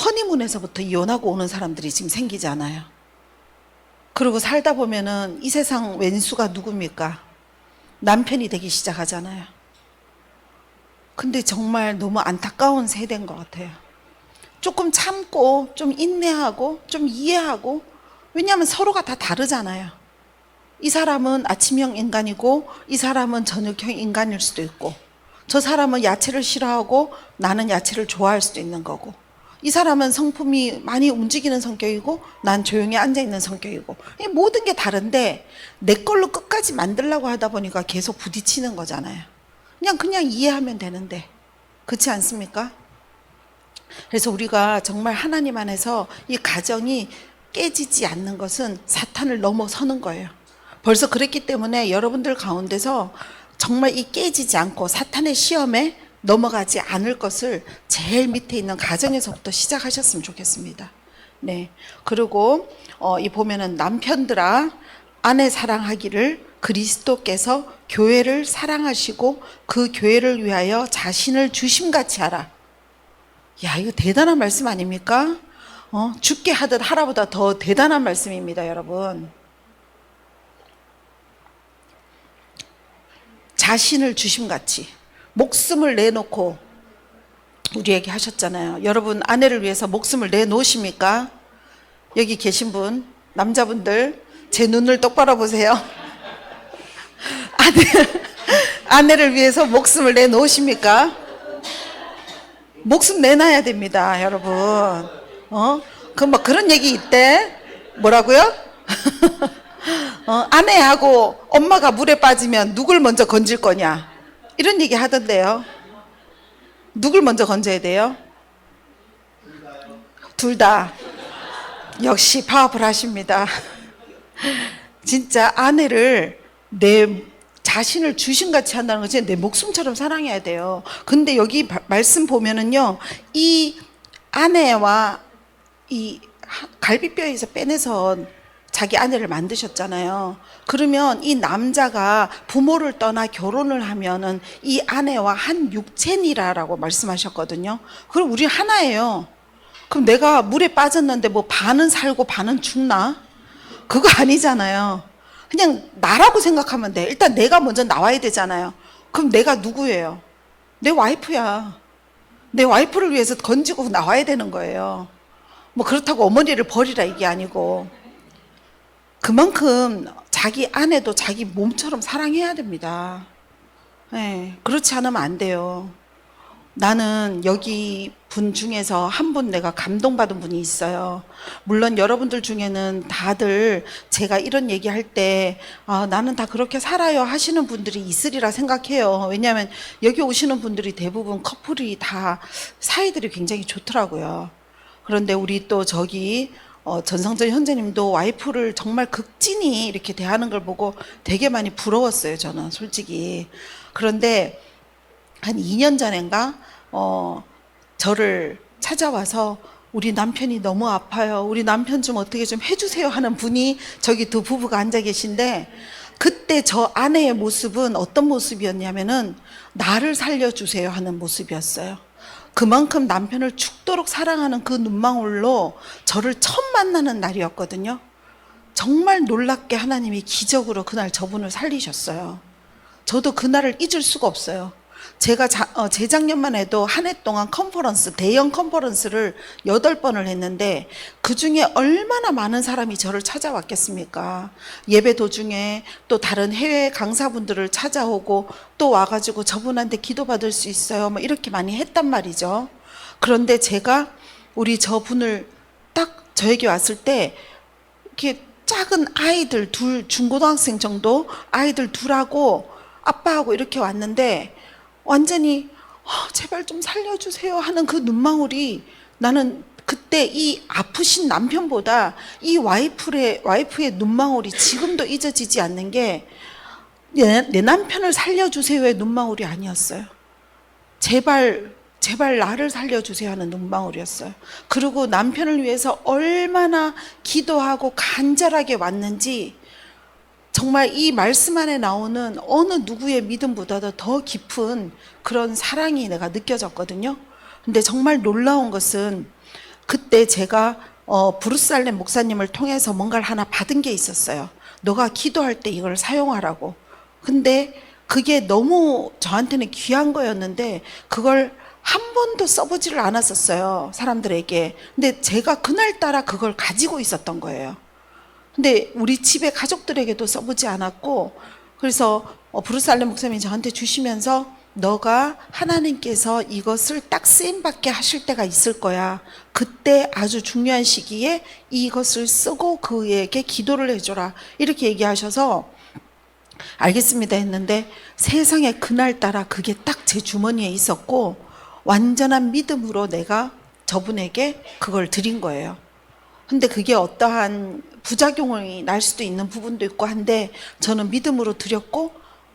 [SPEAKER 1] 허니문에서부터 이혼하고 오는 사람들이 지금 생기잖아요. 그리고 살다 보면은 이 세상 왼수가 누굽니까? 남편이 되기 시작하잖아요. 근데 정말 너무 안타까운 세대인 것 같아요. 조금 참고 좀 인내하고 좀 이해하고, 왜냐하면 서로가 다 다르잖아요. 이 사람은 아침형 인간이고 이 사람은 저녁형 인간일 수도 있고, 저 사람은 야채를 싫어하고 나는 야채를 좋아할 수도 있는 거고, 이 사람은 성품이 많이 움직이는 성격이고 난 조용히 앉아있는 성격이고, 이 모든 게 다른데 내 걸로 끝까지 만들려고 하다 보니까 계속 부딪히는 거잖아요. 그냥 이해하면 되는데, 그렇지 않습니까? 그래서 우리가 정말 하나님 안에서 이 가정이 깨지지 않는 것은 사탄을 넘어서는 거예요. 벌써 그랬기 때문에 여러분들 가운데서 정말 이 깨지지 않고 사탄의 시험에 넘어가지 않을 것을 제일 밑에 있는 가정에서부터 시작하셨으면 좋겠습니다. 네. 그리고 이 보면은 남편들아 아내 사랑하기를 그리스도께서 교회를 사랑하시고 그 교회를 위하여 자신을 주심같이 하라. 야, 이거 대단한 말씀 아닙니까? 죽게 하듯 하라보다 더 대단한 말씀입니다, 여러분. 자신을 주심같이 목숨을 내놓고 우리에게 하셨잖아요. 여러분 아내를 위해서 목숨을 내놓으십니까? 여기 계신 분, 남자분들 제 눈을 똑바로 보세요. 아내를 위해서 목숨을 내놓으십니까? 목숨 내놔야 됩니다, 여러분. 뭐 그런 얘기 있대. 뭐라고요? 아내하고 엄마가 물에 빠지면 누굴 먼저 건질 거냐, 이런 얘기 하던데요. 누굴 먼저 건져야 돼요? 둘 다. 역시 파워풀하십니다. 진짜 아내를 내 자신을 주신같이 한다는 것이 내 목숨처럼 사랑해야 돼요. 근데 여기 말씀 보면은요, 이 아내와 이 갈비뼈에서 빼내서 자기 아내를 만드셨잖아요. 그러면 이 남자가 부모를 떠나 결혼을 하면은 이 아내와 한 육체니라라고 말씀하셨거든요. 그럼 우리 하나예요. 그럼 내가 물에 빠졌는데 뭐 반은 살고 반은 죽나? 그거 아니잖아요. 그냥 나라고 생각하면 돼. 일단 내가 먼저 나와야 되잖아요. 그럼 내가 누구예요? 내 와이프야. 내 와이프를 위해서 건지고 나와야 되는 거예요. 뭐 그렇다고 어머니를 버리라 이게 아니고, 그만큼 자기 아내도 자기 몸처럼 사랑해야 됩니다. 네, 그렇지 않으면 안 돼요. 나는 여기 분 중에서 한 분 내가 감동받은 분이 있어요. 물론 여러분들 중에는 다들 제가 이런 얘기할 때 나는 다 그렇게 살아요 하시는 분들이 있으리라 생각해요. 왜냐하면 여기 오시는 분들이 대부분 커플이 다 사이들이 굉장히 좋더라고요. 그런데 우리 또 저기 전성전 현재님도 와이프를 정말 극진히 이렇게 대하는 걸 보고 되게 많이 부러웠어요, 저는 솔직히. 그런데 한 2년 전인가 저를 찾아와서 우리 남편이 너무 아파요. 우리 남편 좀 어떻게 좀 해주세요 하는 분이 저기 두 부부가 앉아 계신데, 그때 저 아내의 모습은 어떤 모습이었냐면은 나를 살려주세요 하는 모습이었어요. 그만큼 남편을 죽도록 사랑하는 그 눈망울로 저를 처음 만나는 날이었거든요. 정말 놀랍게 하나님이 기적으로 그날 저분을 살리셨어요. 저도 그날을 잊을 수가 없어요. 제가 재작년만 해도 한 해 동안 대형 컨퍼런스를 8번을 했는데 그 중에 얼마나 많은 사람이 저를 찾아왔겠습니까? 예배 도중에 또 다른 해외 강사분들을 찾아오고 또 와가지고 저분한테 기도받을 수 있어요, 뭐 이렇게 많이 했단 말이죠. 그런데 제가 우리 저분을 딱 저에게 왔을 때 이렇게 작은 아이들 둘, 중고등학생 정도 아이들 둘하고 아빠하고 이렇게 왔는데 완전히 제발 좀 살려주세요 하는 그 눈망울이, 나는 그때 이 아프신 남편보다 이 와이프의 눈망울이 지금도 잊어지지 않는 게 내 남편을 살려주세요의 눈망울이 아니었어요. 제발 나를 살려주세요 하는 눈망울이었어요. 그리고 남편을 위해서 얼마나 기도하고 간절하게 왔는지 정말 이 말씀 안에 나오는 어느 누구의 믿음보다도 더 깊은 그런 사랑이 내가 느껴졌거든요. 근데 정말 놀라운 것은 그때 제가 브루스 알렌 목사님을 통해서 뭔가를 하나 받은 게 있었어요. 너가 기도할 때 이걸 사용하라고. 근데 그게 너무 저한테는 귀한 거였는데 그걸 한 번도 써보지를 않았었어요, 사람들에게. 근데 제가 그날따라 그걸 가지고 있었던 거예요. 근데 우리 집에 가족들에게도 써보지 않았고, 그래서 브루스 알렌 목사님이 저한테 주시면서 너가 하나님께서 이것을 딱 쓰임받게 하실 때가 있을 거야. 그때 아주 중요한 시기에 이것을 쓰고 그에게 기도를 해줘라. 이렇게 얘기하셔서 알겠습니다 했는데 세상에 그날따라 그게 딱 제 주머니에 있었고 완전한 믿음으로 내가 저분에게 그걸 드린 거예요. 근데 그게 어떠한 부작용이 날 수도 있는 부분도 있고 한데 저는 믿음으로 드렸고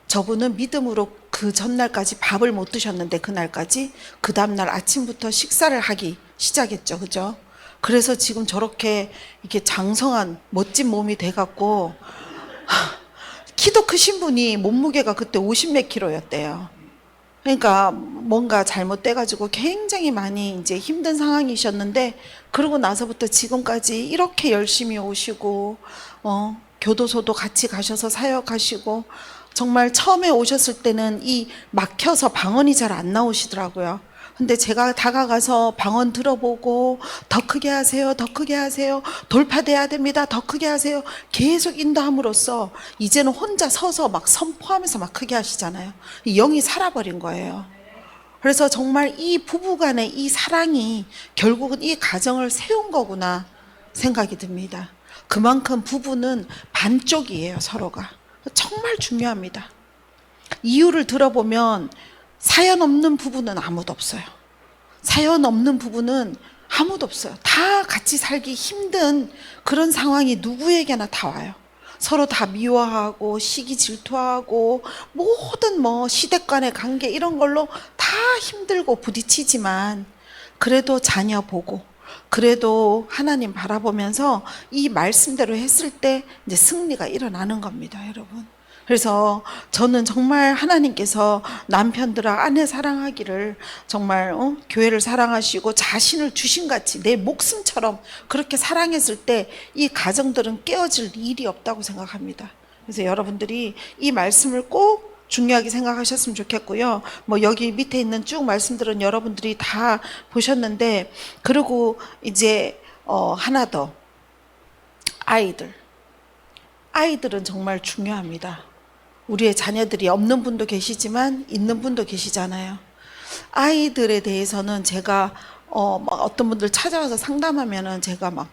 [SPEAKER 1] 저분은 믿음으로 그 전날까지 밥을 못 드셨는데 그날까지 그 다음날 아침부터 식사를 하기 시작했죠. 그죠? 그래서 지금 저렇게 이렇게 장성한 멋진 몸이 돼갖고 키도 크신 분이 몸무게가 그때 50몇 킬로였대요. 그러니까 뭔가 잘못돼가지고 굉장히 많이 이제 힘든 상황이셨는데 그러고 나서부터 지금까지 이렇게 열심히 오시고 교도소도 같이 가셔서 사역하시고 정말 처음에 오셨을 때는 이 막혀서 방언이 잘 안 나오시더라고요. 근데 제가 다가가서 방언 들어보고 더 크게 하세요, 더 크게 하세요, 돌파돼야 됩니다, 더 크게 하세요 계속 인도함으로써 이제는 혼자 서서 막 선포하면서 막 크게 하시잖아요. 영이 살아버린 거예요. 그래서 정말 이 부부간의 이 사랑이 결국은 이 가정을 세운 거구나 생각이 듭니다. 그만큼 부부는 반쪽이에요, 서로가. 정말 중요합니다. 이유를 들어보면 사연 없는 부부는 아무도 없어요. 사연 없는 부부는 아무도 없어요. 다 같이 살기 힘든 그런 상황이 누구에게나 다 와요. 서로 다 미워하고 시기 질투하고 모든 시댁 간의 관계 이런 걸로 다 힘들고 부딪히지만 그래도 자녀 보고 그래도 하나님 바라보면서 이 말씀대로 했을 때 이제 승리가 일어나는 겁니다, 여러분. 그래서 저는 정말 하나님께서 남편들아 아내 사랑하기를 정말 교회를 사랑하시고 자신을 주신같이 내 목숨처럼 그렇게 사랑했을 때 이 가정들은 깨어질 일이 없다고 생각합니다. 그래서 여러분들이 이 말씀을 꼭 중요하게 생각하셨으면 좋겠고요. 여기 밑에 있는 쭉 말씀들은 여러분들이 다 보셨는데, 그리고 이제 하나 더, 아이들은 정말 중요합니다. 우리의 자녀들이 없는 분도 계시지만 있는 분도 계시잖아요. 아이들에 대해서는 제가 어떤 분들 찾아와서 상담하면은 제가 막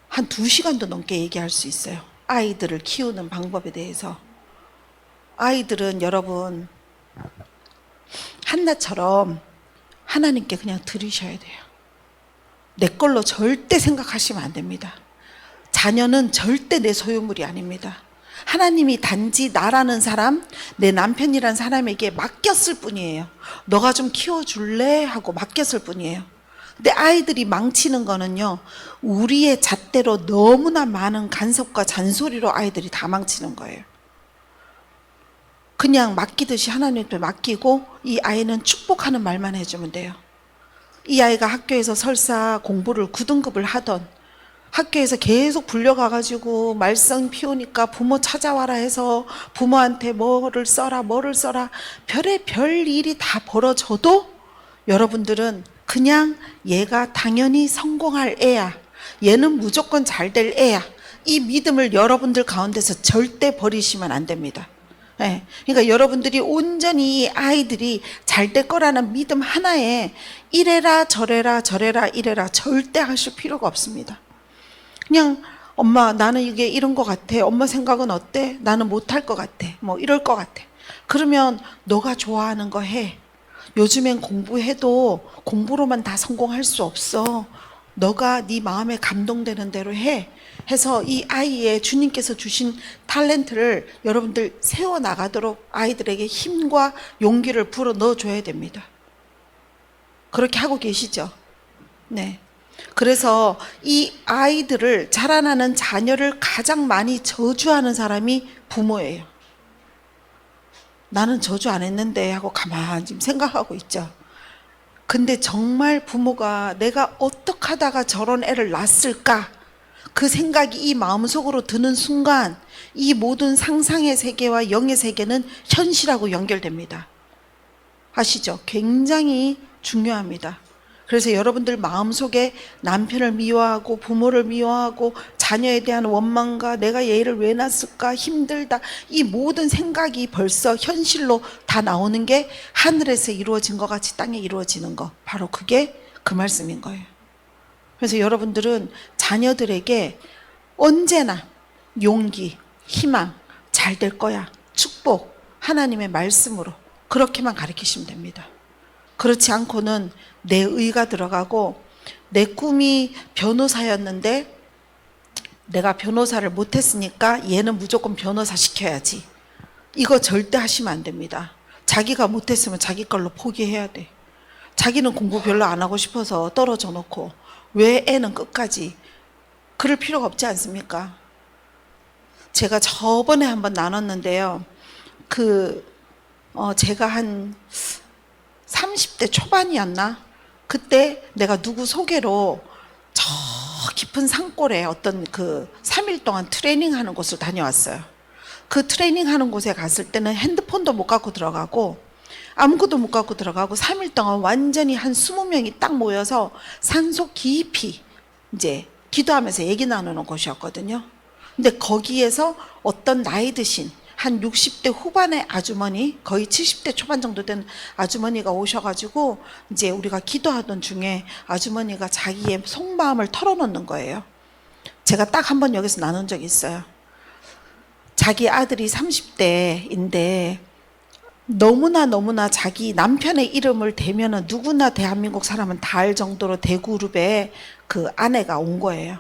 [SPEAKER 1] 한 2시간도 넘게 얘기할 수 있어요. 아이들을 키우는 방법에 대해서. 아이들은 여러분 한나처럼 하나님께 그냥 드리셔야 돼요. 내 걸로 절대 생각하시면 안 됩니다. 자녀는 절대 내 소유물이 아닙니다. 하나님이 단지 나라는 사람, 내 남편이란 사람에게 맡겼을 뿐이에요. 너가 좀 키워줄래? 하고 맡겼을 뿐이에요. 근데 아이들이 망치는 거는요, 우리의 잣대로 너무나 많은 간섭과 잔소리로 아이들이 다 망치는 거예요. 그냥 맡기듯이 하나님께 맡기고 이 아이는 축복하는 말만 해주면 돼요. 이 아이가 학교에서 설사 공부를 9등급을 하던, 학교에서 계속 불려가가지고 말썽 피우니까 부모 찾아와라 해서 부모한테 뭐를 써라 별의 별 일이 다 벌어져도 여러분들은 그냥 얘가 당연히 성공할 애야, 얘는 무조건 잘 될 애야, 이 믿음을 여러분들 가운데서 절대 버리시면 안 됩니다. 네. 그러니까 여러분들이 온전히 이 아이들이 잘 될 거라는 믿음 하나에 이래라 저래라 이래라 절대 하실 필요가 없습니다. 그냥 엄마 나는 이게 이런 것 같아, 엄마 생각은 어때? 나는 못할 것 같아, 뭐 이럴 것 같아. 그러면 너가 좋아하는 거 해. 요즘엔 공부해도 공부로만 다 성공할 수 없어. 너가 네 마음에 감동되는 대로 해. 해서 이 아이의 주님께서 주신 탤런트를 여러분들 세워나가도록 아이들에게 힘과 용기를 불어 넣어줘야 됩니다. 그렇게 하고 계시죠? 네. 그래서 이 아이들을, 자라나는 자녀를 가장 많이 저주하는 사람이 부모예요. 나는 저주 안 했는데 하고 가만히 지금 생각하고 있죠. 근데 정말 부모가 내가 어떻게 하다가 저런 애를 낳았을까? 그 생각이 이 마음속으로 드는 순간 이 모든 상상의 세계와 영의 세계는 현실하고 연결됩니다. 아시죠? 굉장히 중요합니다. 그래서 여러분들 마음속에 남편을 미워하고 부모를 미워하고 자녀에 대한 원망과 내가 얘를 왜 낳았을까 힘들다, 이 모든 생각이 벌써 현실로 다 나오는 게 하늘에서 이루어진 것 같이 땅에 이루어지는 거, 바로 그게 그 말씀인 거예요. 그래서 여러분들은 자녀들에게 언제나 용기, 희망, 잘 될 거야, 축복, 하나님의 말씀으로 그렇게만 가르치시면 됩니다. 그렇지 않고는 내 의가 들어가고, 내 꿈이 변호사였는데 내가 변호사를 못했으니까 얘는 무조건 변호사 시켜야지, 이거 절대 하시면 안 됩니다. 자기가 못했으면 자기 걸로 포기해야 돼. 자기는 공부 별로 안 하고 싶어서 떨어져 놓고 왜 애는 끝까지, 그럴 필요가 없지 않습니까? 제가 저번에 한번 나눴는데요, 제가 한 30대 초반이었나? 그때 내가 누구 소개로 저 깊은 산골에 어떤 3일 동안 트레이닝 하는 곳을 다녀왔어요. 그 트레이닝 하는 곳에 갔을 때는 핸드폰도 못 갖고 들어가고 아무것도 못 갖고 들어가고 3일 동안 완전히 한 20명이 딱 모여서 산속 깊이 이제 기도하면서 얘기 나누는 곳이었거든요. 근데 거기에서 어떤 나이 드신 한 60대 후반의 아주머니, 거의 70대 초반 정도 된 아주머니가 오셔가지고 이제 우리가 기도하던 중에 아주머니가 자기의 속마음을 털어놓는 거예요. 제가 딱 한 번 여기서 나눈 적이 있어요. 자기 아들이 30대인데 너무나 자기 남편의 이름을 대면은 누구나 대한민국 사람은 다 알 정도로 대그룹에 그 아내가 온 거예요.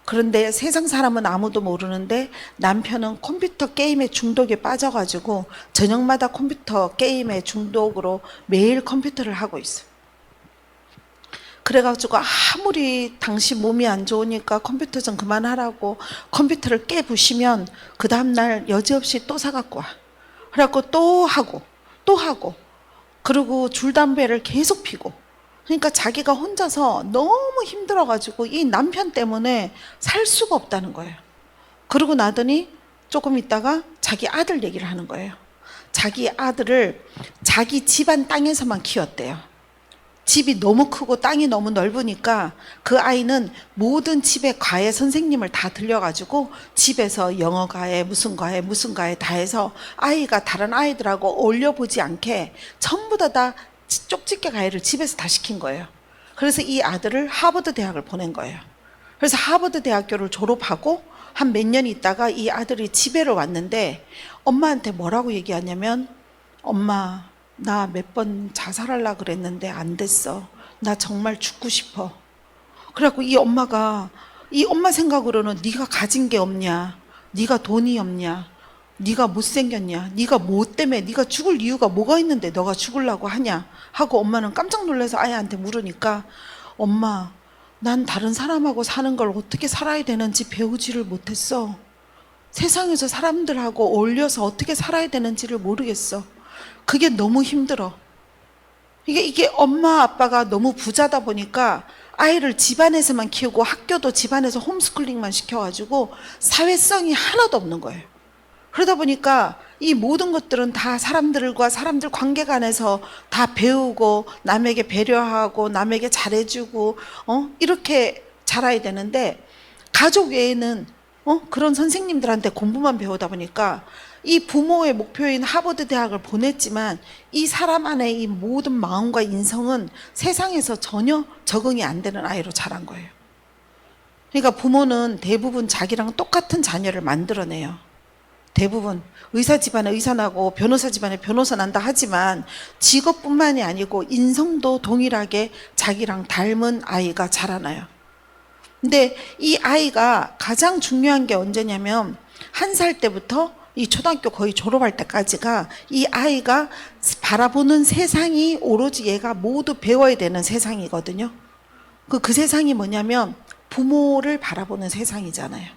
[SPEAKER 1] 그런데 세상 사람은 아무도 모르는데 남편은 컴퓨터 게임에 중독에 빠져가지고 저녁마다 컴퓨터 게임에 중독으로 매일 컴퓨터를 하고 있어요. 그래가지고 아무리 당신 몸이 안 좋으니까 컴퓨터 좀 그만하라고 컴퓨터를 깨부시면 그 다음날 여지없이 또 사갖고 와. 그래갖고 또 하고 그리고 줄담배를 계속 피고, 그러니까 자기가 혼자서 너무 힘들어가지고 이 남편 때문에 살 수가 없다는 거예요. 그러고 나더니 조금 있다가 자기 아들 얘기를 하는 거예요. 자기 아들을 자기 집안 땅에서만 키웠대요. 집이 너무 크고 땅이 너무 넓으니까 그 아이는 모든 집의 과외 선생님을 다 들려가지고 집에서 영어 과외 무슨 과외 다 해서 아이가 다른 아이들하고 어울려보지 않게 전부 다 쪽집게 과외를 집에서 다 시킨 거예요. 그래서 이 아들을 하버드 대학을 보낸 거예요. 그래서 하버드 대학교를 졸업하고 한 몇 년 있다가 이 아들이 집에로 왔는데 엄마한테 뭐라고 얘기하냐면, 엄마 나 몇 번 자살하려고 그랬는데 안 됐어. 나 정말 죽고 싶어. 그래갖고 이 엄마 생각으로는 네가 가진 게 없냐, 네가 돈이 없냐, 네가 못생겼냐, 네가 뭐 때문에 네가 죽을 이유가 뭐가 있는데 너가 죽으려고 하냐 하고 엄마는 깜짝 놀라서 아이한테 물으니까 엄마, 난 다른 사람하고 사는 걸 어떻게 살아야 되는지 배우지를 못했어. 세상에서 사람들하고 어울려서 어떻게 살아야 되는지를 모르겠어. 그게 너무 힘들어. 이게 엄마 아빠가 너무 부자다 보니까 아이를 집안에서만 키우고 학교도 집안에서 홈스쿨링만 시켜가지고 사회성이 하나도 없는 거예요. 그러다 보니까 이 모든 것들은 다 사람들과 사람들 관계가 안에서 다 배우고 남에게 배려하고 남에게 잘해주고 이렇게 자라야 되는데, 가족 외에는 그런 선생님들한테 공부만 배우다 보니까 이 부모의 목표인 하버드 대학을 보냈지만 이 사람 안에 이 모든 마음과 인성은 세상에서 전혀 적응이 안 되는 아이로 자란 거예요. 그러니까 부모는 대부분 자기랑 똑같은 자녀를 만들어내요. 대부분 의사 집안에 의사 나고 변호사 집안에 변호사 난다 하지만 직업뿐만이 아니고 인성도 동일하게 자기랑 닮은 아이가 자라나요. 근데 이 아이가 가장 중요한 게 언제냐면 1살 때부터 이 초등학교 거의 졸업할 때까지가 이 아이가 바라보는 세상이 오로지 얘가 모두 배워야 되는 세상이거든요. 그 세상이 뭐냐면 부모를 바라보는 세상이잖아요.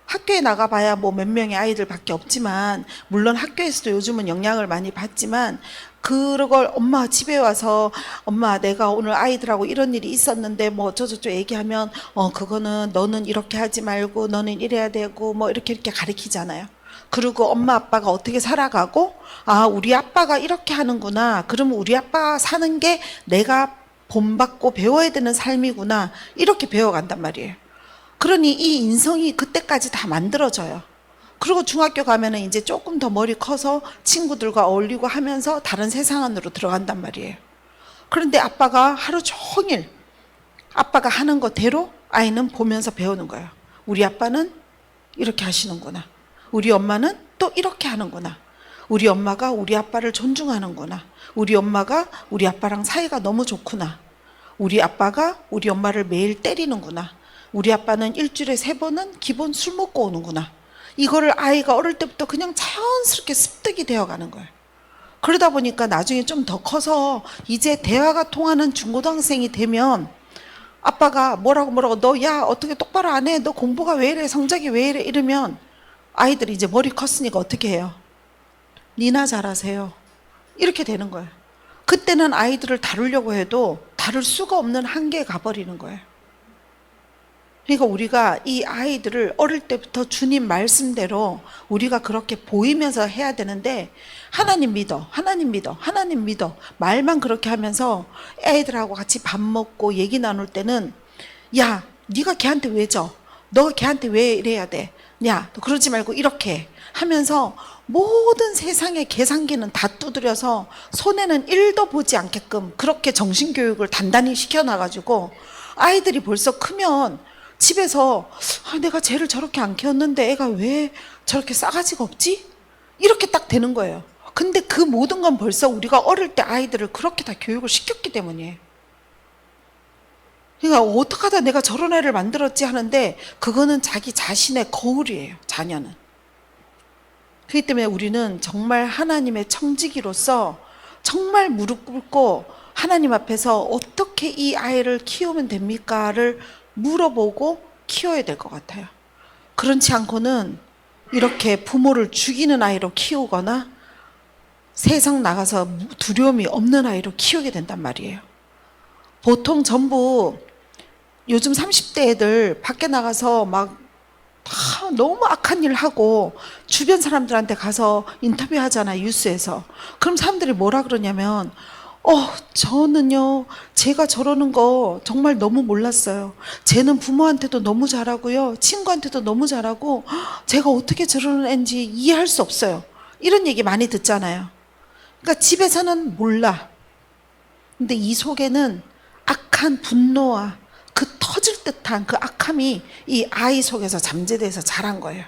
[SPEAKER 1] 학교에 나가봐야 뭐 몇 명의 아이들밖에 없지만, 물론 학교에서도 요즘은 영향을 많이 받지만, 그걸 엄마 집에 와서 엄마 내가 오늘 아이들하고 이런 일이 있었는데 뭐 어쩌저쩌 얘기하면 그거는 너는 이렇게 하지 말고 너는 이래야 되고 뭐 이렇게 가르치잖아요. 그리고 엄마 아빠가 어떻게 살아가고, 아 우리 아빠가 이렇게 하는구나, 그러면 우리 아빠가 사는 게 내가 본받고 배워야 되는 삶이구나, 이렇게 배워간단 말이에요. 그러니 이 인성이 그때까지 다 만들어져요. 그리고 중학교 가면은 이제 조금 더 머리 커서 친구들과 어울리고 하면서 다른 세상 안으로 들어간단 말이에요. 그런데 아빠가 하루 종일 아빠가 하는 거대로 아이는 보면서 배우는 거예요. 우리 아빠는 이렇게 하시는구나. 우리 엄마는 또 이렇게 하는구나. 우리 엄마가 우리 아빠를 존중하는구나. 우리 엄마가 우리 아빠랑 사이가 너무 좋구나. 우리 아빠가 우리 엄마를 매일 때리는구나. 우리 아빠는 일주일에 3번은 기본 술 먹고 오는구나. 이거를 아이가 어릴 때부터 그냥 자연스럽게 습득이 되어가는 거예요. 그러다 보니까 나중에 좀 더 커서 이제 대화가 통하는 중고등학생이 되면 아빠가 뭐라고 너 야 어떻게 똑바로 안 해? 너 공부가 왜 이래? 성적이 왜 이래? 이러면 아이들이 이제 머리 컸으니까 어떻게 해요? 니나 잘하세요. 이렇게 되는 거예요. 그때는 아이들을 다루려고 해도 다룰 수가 없는 한계에 가버리는 거예요. 그러니까 우리가 이 아이들을 어릴 때부터 주님 말씀대로 우리가 그렇게 보이면서 해야 되는데, 하나님 믿어, 하나님 믿어, 하나님 믿어 말만 그렇게 하면서 애들하고 같이 밥 먹고 얘기 나눌 때는 야 네가 걔한테 왜 져? 너가 걔한테 왜 이래야 돼? 야 너 그러지 말고 이렇게 하면서 모든 세상의 계산기는 다 두드려서 손해는 1도 보지 않게끔 그렇게 정신교육을 단단히 시켜놔가지고 아이들이 벌써 크면 집에서 내가 쟤를 저렇게 안 키웠는데 애가 왜 저렇게 싸가지가 없지? 이렇게 딱 되는 거예요. 근데 그 모든 건 벌써 우리가 어릴 때 아이들을 그렇게 다 교육을 시켰기 때문이에요. 그러니까 어떻게 하다 내가 저런 애를 만들었지 하는데 그거는 자기 자신의 거울이에요. 자녀는. 그렇기 때문에 우리는 정말 하나님의 청지기로서 정말 무릎 꿇고 하나님 앞에서 어떻게 이 아이를 키우면 됩니까를 물어보고 키워야 될 것 같아요. 그렇지 않고는 이렇게 부모를 죽이는 아이로 키우거나 세상 나가서 두려움이 없는 아이로 키우게 된단 말이에요. 보통 전부 요즘 30대 애들 밖에 나가서 막 다 너무 악한 일 하고 주변 사람들한테 가서 인터뷰 하잖아요, 뉴스에서. 그럼 사람들이 뭐라 그러냐면 저는요, 제가 저러는 거 정말 너무 몰랐어요. 쟤는 부모한테도 너무 잘하고요, 친구한테도 너무 잘하고, 제가 어떻게 저러는 애인지 이해할 수 없어요. 이런 얘기 많이 듣잖아요. 그러니까 집에서는 몰라. 근데 이 속에는 악한 분노와 그 터질 듯한 그 악함이 이 아이 속에서 잠재돼서 자란 거예요.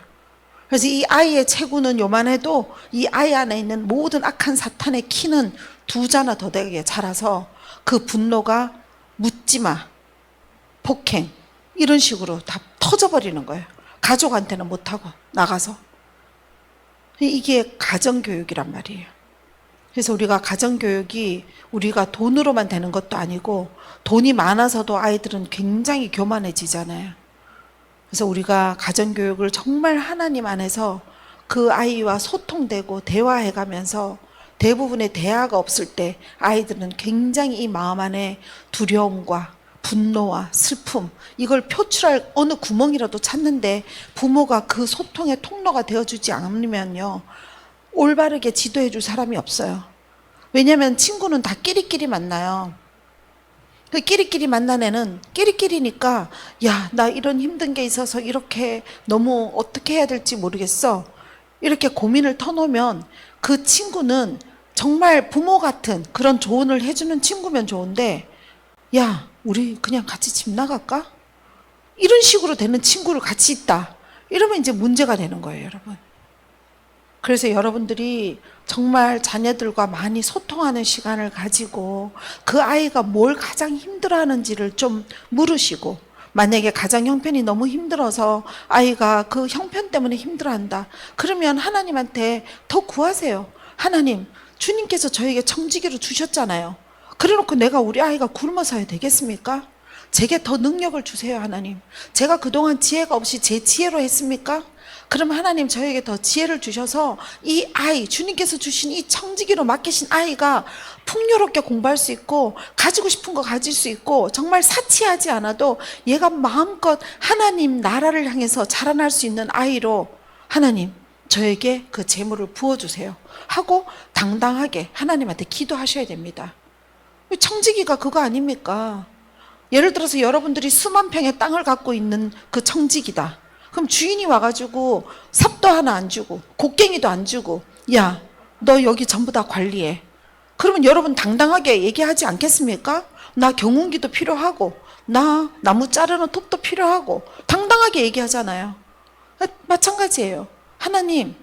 [SPEAKER 1] 그래서 이 아이의 체구는 요만해도 이 아이 안에 있는 모든 악한 사탄의 키는 2자나 더 되게 자라서 그 분노가 묻지마, 폭행 이런 식으로 다 터져버리는 거예요. 가족한테는 못하고 나가서. 이게 가정교육이란 말이에요. 그래서 우리가 가정교육이 우리가 돈으로만 되는 것도 아니고 돈이 많아서도 아이들은 굉장히 교만해지잖아요. 그래서 우리가 가정교육을 정말 하나님 안에서 그 아이와 소통되고 대화해가면서 대부분의 대화가 없을 때 아이들은 굉장히 이 마음 안에 두려움과 분노와 슬픔, 이걸 표출할 어느 구멍이라도 찾는데 부모가 그 소통의 통로가 되어주지 않으면요, 올바르게 지도해 줄 사람이 없어요. 왜냐하면 친구는 다 끼리끼리 만나요. 그 끼리끼리 만난 애는 끼리끼리니까, 야, 나 이런 힘든 게 있어서 이렇게 너무 어떻게 해야 될지 모르겠어, 이렇게 고민을 터놓으면 그 친구는 정말 부모 같은 그런 조언을 해주는 친구면 좋은데, 야, 우리 그냥 같이 집 나갈까? 이런 식으로 되는 친구를 같이 있다, 이러면 이제 문제가 되는 거예요, 여러분. 그래서 여러분들이 정말 자녀들과 많이 소통하는 시간을 가지고 그 아이가 뭘 가장 힘들어하는지를 좀 물으시고, 만약에 가정 형편이 너무 힘들어서 아이가 그 형편 때문에 힘들어한다, 그러면 하나님한테 더 구하세요. 하나님, 주님께서 저에게 청지기로 주셨잖아요. 그래놓고 내가 우리 아이가 굶어 서야 되겠습니까? 제게 더 능력을 주세요, 하나님. 제가 그동안 지혜가 없이 제 지혜로 했습니까? 그럼 하나님 저에게 더 지혜를 주셔서 이 아이, 주님께서 주신 이 청지기로 맡기신 아이가 풍요롭게 공부할 수 있고 가지고 싶은 거 가질 수 있고 정말 사치하지 않아도 얘가 마음껏 하나님 나라를 향해서 자라날 수 있는 아이로 하나님 저에게 그 재물을 부어주세요 하고 당당하게 하나님한테 기도하셔야 됩니다. 청지기가 그거 아닙니까? 예를 들어서 여러분들이 수만 평의 땅을 갖고 있는 그 청지기다. 그럼 주인이 와가지고 삽도 하나 안 주고 곡괭이도 안 주고, 야, 너 여기 전부 다 관리해. 그러면 여러분 당당하게 얘기하지 않겠습니까? 나 경운기도 필요하고 나 나무 자르는 톱도 필요하고 당당하게 얘기하잖아요. 마찬가지예요. 하나님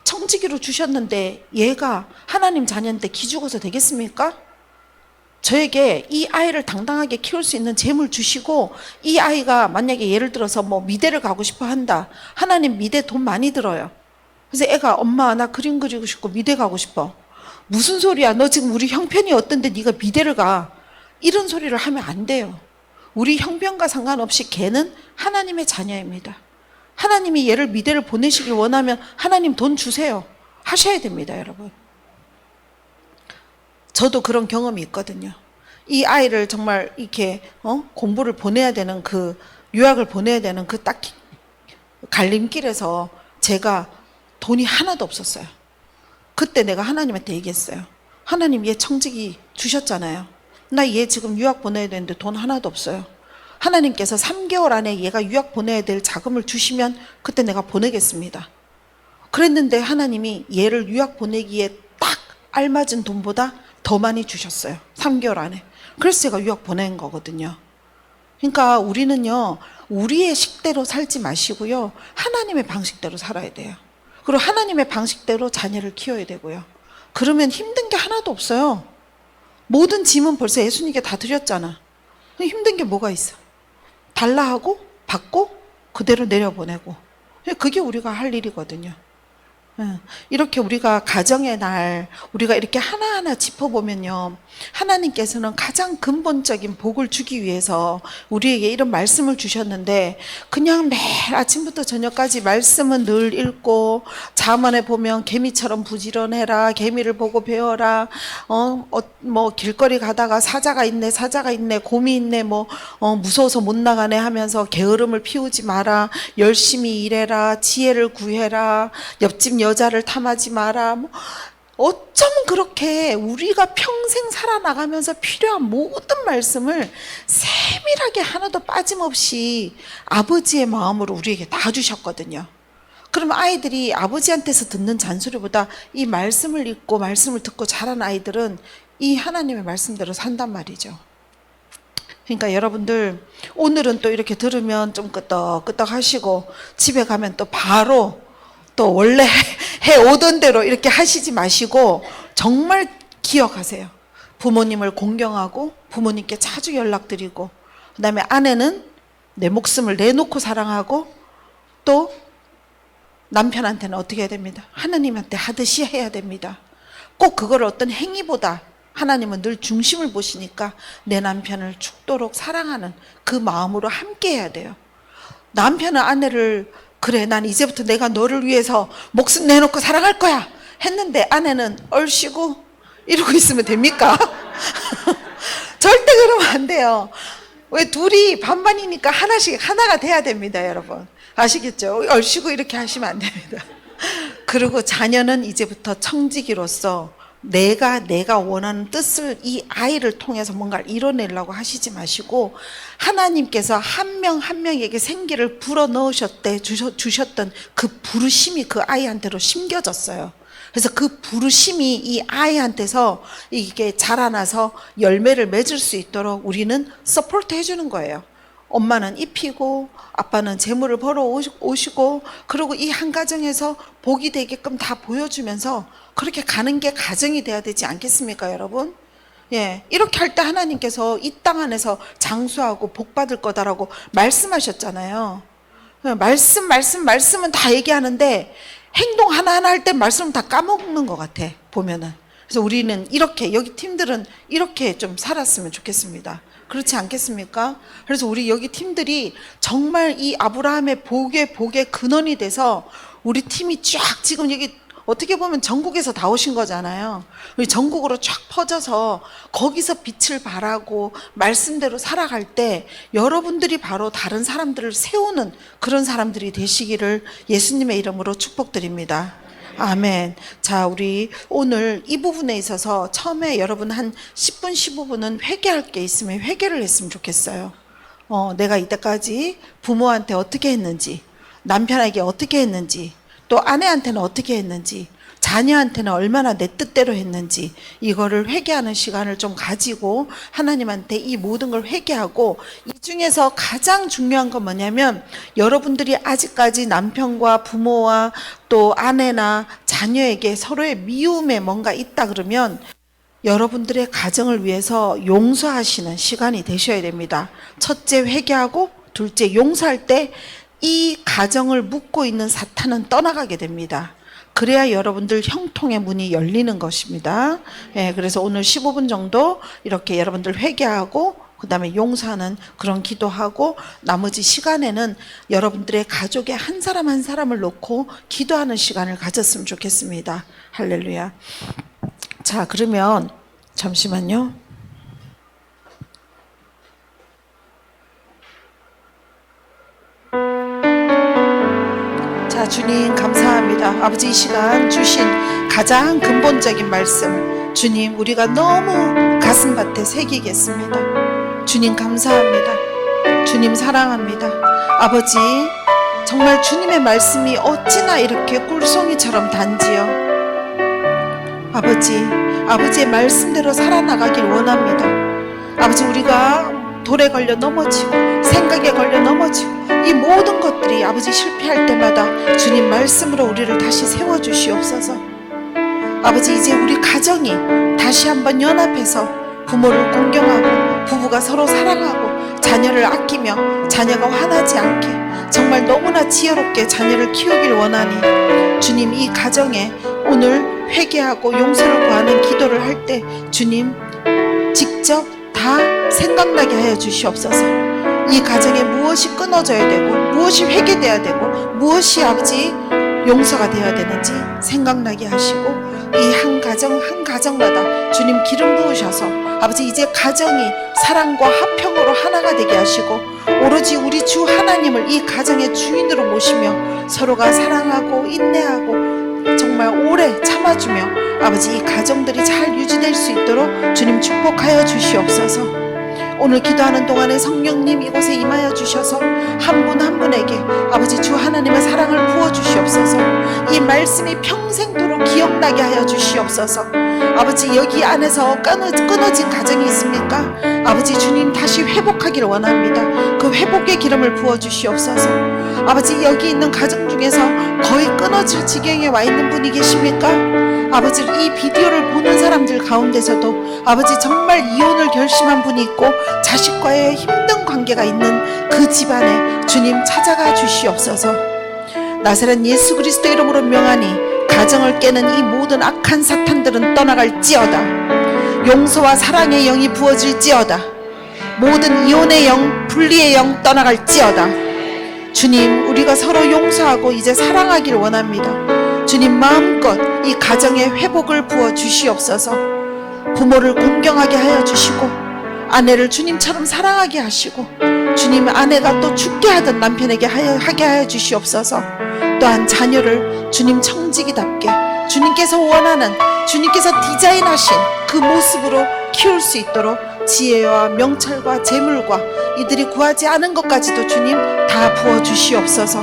[SPEAKER 1] 청지기로 주셨는데 얘가 하나님 자녀인데 기죽어서 되겠습니까? 저에게 이 아이를 당당하게 키울 수 있는 재물 주시고, 이 아이가 만약에 예를 들어서 뭐 미대를 가고 싶어 한다. 하나님 미대 돈 많이 들어요. 그래서 애가 엄마 나 그림 그리고 싶고 미대 가고 싶어. 무슨 소리야, 너 지금 우리 형편이 어떤데 네가 미대를 가. 이런 소리를 하면 안 돼요. 우리 형편과 상관없이 걔는 하나님의 자녀입니다. 하나님이 얘를 미대를 보내시길 원하면 하나님 돈 주세요 하셔야 됩니다, 여러분. 저도 그런 경험이 있거든요. 이 아이를 정말 이렇게 공부를 보내야 되는 그 유학을 보내야 되는 그 딱 갈림길에서 제가 돈이 하나도 없었어요. 그때 내가 하나님한테 얘기했어요. 하나님 얘 청지기 주셨잖아요. 나 얘 지금 유학 보내야 되는데 돈 하나도 없어요. 하나님께서 3개월 안에 얘가 유학 보내야 될 자금을 주시면 그때 내가 보내겠습니다. 그랬는데 하나님이 얘를 유학 보내기에 딱 알맞은 돈보다 더 많이 주셨어요. 3개월 안에. 그래서 제가 유학 보낸 거거든요. 그러니까 우리는요, 우리의 식대로 살지 마시고요, 하나님의 방식대로 살아야 돼요. 그리고 하나님의 방식대로 자녀를 키워야 되고요. 그러면 힘든 게 하나도 없어요. 모든 짐은 벌써 예수님께 다 드렸잖아. 힘든 게 뭐가 있어? 달라 하고 받고 그대로 내려보내고, 그게 우리가 할 일이거든요. 이렇게 우리가 가정의 날 우리가 이렇게 하나하나 짚어보면요, 하나님께서는 가장 근본적인 복을 주기 위해서 우리에게 이런 말씀을 주셨는데, 그냥 매일 아침부터 저녁까지 말씀은 늘 읽고 잠언에 보면 개미처럼 부지런해라, 개미를 보고 배워라, 뭐 길거리 가다가 사자가 있네 곰이 있네 무서워서 못 나가네 하면서 게으름을 피우지 마라, 열심히 일해라, 지혜를 구해라, 옆집 여자를 탐하지 마라. 어쩌면 그렇게 우리가 평생 살아나가면서 필요한 모든 말씀을 세밀하게 하나도 빠짐없이 아버지의 마음으로 우리에게 다 주셨거든요. 그럼 아이들이 아버지한테서 듣는 잔소리보다 이 말씀을 읽고 말씀을 듣고 자란 아이들은 이 하나님의 말씀대로 산단 말이죠. 그러니까 여러분들 오늘은 또 이렇게 들으면 좀 끄떡끄떡 하시고 집에 가면 또 바로 또 원래 해오던 대로 이렇게 하시지 마시고 정말 기억하세요. 부모님을 공경하고 부모님께 자주 연락드리고, 그 다음에 아내는 내 목숨을 내놓고 사랑하고, 또 남편한테는 어떻게 해야 됩니다? 하느님한테 하듯이 해야 됩니다. 꼭 그걸 어떤 행위보다 하나님은 늘 중심을 보시니까 내 남편을 죽도록 사랑하는 그 마음으로 함께 해야 돼요. 남편은 아내를 그래 난 이제부터 내가 너를 위해서 목숨 내놓고 사랑할 거야 했는데 아내는 얼씨구 이러고 있으면 됩니까? 절대 그러면 안 돼요. 왜 둘이 반반이니까 하나가 돼야 됩니다, 여러분. 아시겠죠? 얼씨구 이렇게 하시면 안 됩니다. 그리고 자녀는 이제부터 청지기로서 내가 원하는 뜻을 이 아이를 통해서 뭔가를 이뤄내려고 하시지 마시고 하나님께서 한 명 한 명에게 생기를 불어 주셨던 그 부르심이 그 아이한테로 심겨졌어요. 그래서 그 부르심이 이 아이한테서 이게 자라나서 열매를 맺을 수 있도록 우리는 서포트 해주는 거예요. 엄마는 입히고 아빠는 재물을 벌어 오시고 그리고 이 한 가정에서 복이 되게끔 다 보여주면서 그렇게 가는 게 가정이 돼야 되지 않겠습니까, 여러분? 예, 이렇게 할 때 하나님께서 이 땅 안에서 장수하고 복 받을 거다라고 말씀하셨잖아요. 말씀은 다 얘기하는데 행동 하나하나 할 때 말씀을 다 까먹는 것 같아, 보면은. 그래서 우리는 이렇게, 여기 팀들은 이렇게 좀 살았으면 좋겠습니다. 그렇지 않겠습니까? 그래서 우리 여기 팀들이 정말 이 아브라함의 복의 근원이 돼서 우리 팀이 쫙 지금 여기 어떻게 보면 전국에서 다 오신 거잖아요. 우리 전국으로 쫙 퍼져서 거기서 빛을 발하고 말씀대로 살아갈 때 여러분들이 바로 다른 사람들을 세우는 그런 사람들이 되시기를 예수님의 이름으로 축복드립니다. 아멘. 자, 우리 오늘 이 부분에 있어서 처음에 여러분 한 10분, 15분은 회개할 게 있으면 회개를 했으면 좋겠어요. 내가 이때까지 부모한테 어떻게 했는지, 남편에게 어떻게 했는지, 또 아내한테는 어떻게 했는지, 자녀한테는 얼마나 내 뜻대로 했는지 이거를 회개하는 시간을 좀 가지고 하나님한테 이 모든 걸 회개하고 이 중에서 가장 중요한 건 뭐냐면 여러분들이 아직까지 남편과 부모와 또 아내나 자녀에게 서로의 미움에 뭔가 있다 그러면 여러분들의 가정을 위해서 용서하시는 시간이 되셔야 됩니다. 첫째 회개하고 둘째 용서할 때 이 가정을 묶고 있는 사탄은 떠나가게 됩니다. 그래야 여러분들 형통의 문이 열리는 것입니다. 예, 그래서 오늘 15분 정도 이렇게 여러분들 회개하고 그 다음에 용서하는 그런 기도하고 나머지 시간에는 여러분들의 가족의 한 사람 한 사람을 놓고 기도하는 시간을 가졌으면 좋겠습니다. 할렐루야. 자, 그러면 잠시만요. 자, 주님 감사합니다. 아버지 이 시간 주신 가장 근본적인 말씀 주님 우리가 너무 가슴밭에 새기겠습니다. 주님 감사합니다. 주님 사랑합니다. 아버지 정말 주님의 말씀이 어찌나 이렇게 꿀송이처럼 단지요. 아버지의 말씀대로 살아나가길 원합니다. 아버지 우리가 돌에 걸려 넘어지고 생각에 걸려 넘어지고 이 모든 것들이 아버지 실패할 때마다 주님 말씀으로 우리를 다시 세워주시옵소서. 아버지 이제 우리 가정이 다시 한번 연합해서 부모를 공경하고 부부가 서로 사랑하고 자녀를 아끼며 자녀가 화나지 않게 정말 너무나 지혜롭게 자녀를 키우길 원하니 주님 이 가정에 오늘 회개하고 용서를 구하는 기도를 할 때 주님 직접 다 생각나게 하여 주시옵소서. 이 가정에 무엇이 끊어져야 되고 무엇이 회개돼야 되고 무엇이 아버지 용서가 되어야 되는지 생각나게 하시고 이 한 가정 한 가정마다 주님 기름 부으셔서 아버지 이제 가정이 사랑과 화평으로 하나가 되게 하시고 오로지 우리 주 하나님을 이 가정의 주인으로 모시며 서로가 사랑하고 인내하고 정말 오래 참아주며 아버지 이 가정들이 잘 유지될 수 있도록 주님 축복하여 주시옵소서. 오늘 기도하는 동안에 성령님 이곳에 임하여 주셔서 한 분 한 분에게 아버지 주 하나님의 사랑을 부어주시옵소서. 이 말씀이 평생도록 기억나게 하여 주시옵소서. 아버지 여기 안에서 끊어진 가정이 있습니까? 아버지 주님 다시 회복하기를 원합니다. 그 회복의 기름을 부어주시옵소서. 아버지 여기 있는 가정 중에서 거의 끊어질 지경에 와 있는 분이 계십니까? 아버지 이 비디오를 보는 사람들 가운데서도 아버지 정말 이혼을 결심한 분이 있고 자식과의 힘든 관계가 있는 그 집안에 주님 찾아가 주시옵소서. 나사렛 예수 그리스도 이름으로 명하니 가정을 깨는 이 모든 악한 사탄들은 떠나갈지어다. 용서와 사랑의 영이 부어질지어다. 모든 이혼의 영, 분리의 영 떠나갈지어다. 주님, 우리가 서로 용서하고 이제 사랑하길 원합니다. 주님, 마음껏 이 가정에 회복을 부어 주시옵소서. 부모를 공경하게 하여 주시고, 아내를 주님처럼 사랑하게 하시고, 주님, 아내가 또 죽게 하던 남편에게 하게 하여 주시옵소서. 또한 자녀를 주님 청지기답게 주님께서 원하는, 주님께서 디자인하신 그 모습으로 키울 수 있도록 지혜와 명철과 재물과 이들이 구하지 않은 것까지도 주님 다 부어주시옵소서.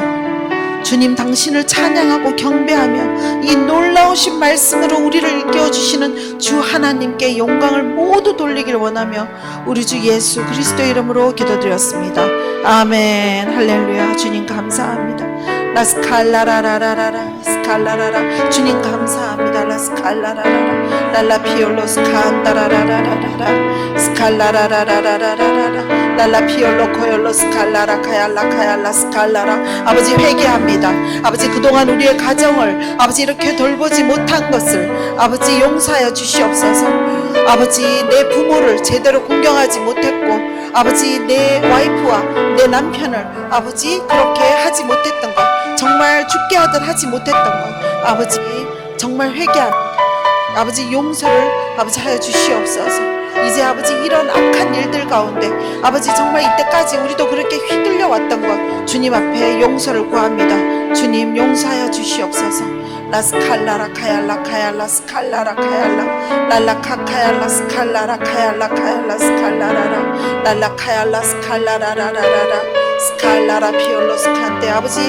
[SPEAKER 1] 주님, 당신을 찬양하고 경배하며 이 놀라우신 말씀으로 우리를 일깨워주시는 주 하나님께 영광을 모두 돌리길 원하며 우리 주 예수 그리스도의 이름으로 기도드렸습니다. 아멘. 할렐루야. 주님 감사합니다. 라스칼라라라라라 스칼라라라. 주님 감사합니다. 라스칼라라라라 랄라피올로 스칸다라라라라라 스칼라라라라라라라 랄라피올로 코올로 스칼라라 카얄라 카얄라 스칼라라. 아버지, 회개합니다. 아버지, 그동안 우리의 가정을 아버지 이렇게 돌보지 못한 것을 아버지 용서하여 주시옵소서. 아버지, 내 부모를 제대로 공경하지 못했고, 아버지, 내 와이프와 내 남편을 아버지 그렇게 하지 못했던 것, 정말 죽게 하듯 하지 못했던 것, 아버지 정말 회개합니다. 아버지, 용서를 아버지 하여 주시옵소서. 이제 아버지 이런 악한 일들 가운데 아버지 정말 이때까지 우리도 그렇게 휘둘려 왔던 것 주님 앞에 용서를 구합니다. 주님, 용서하여 주시옵소서. 라스칼라라 카얄라 카얄라 스칼라라 카얄라 랄라카 카얄라 스칼라라 카얄라 카얄라 스칼라라라 랄라 카얄라 스칼라라라라라 스칼라라 피올로 스칸데. 아버지,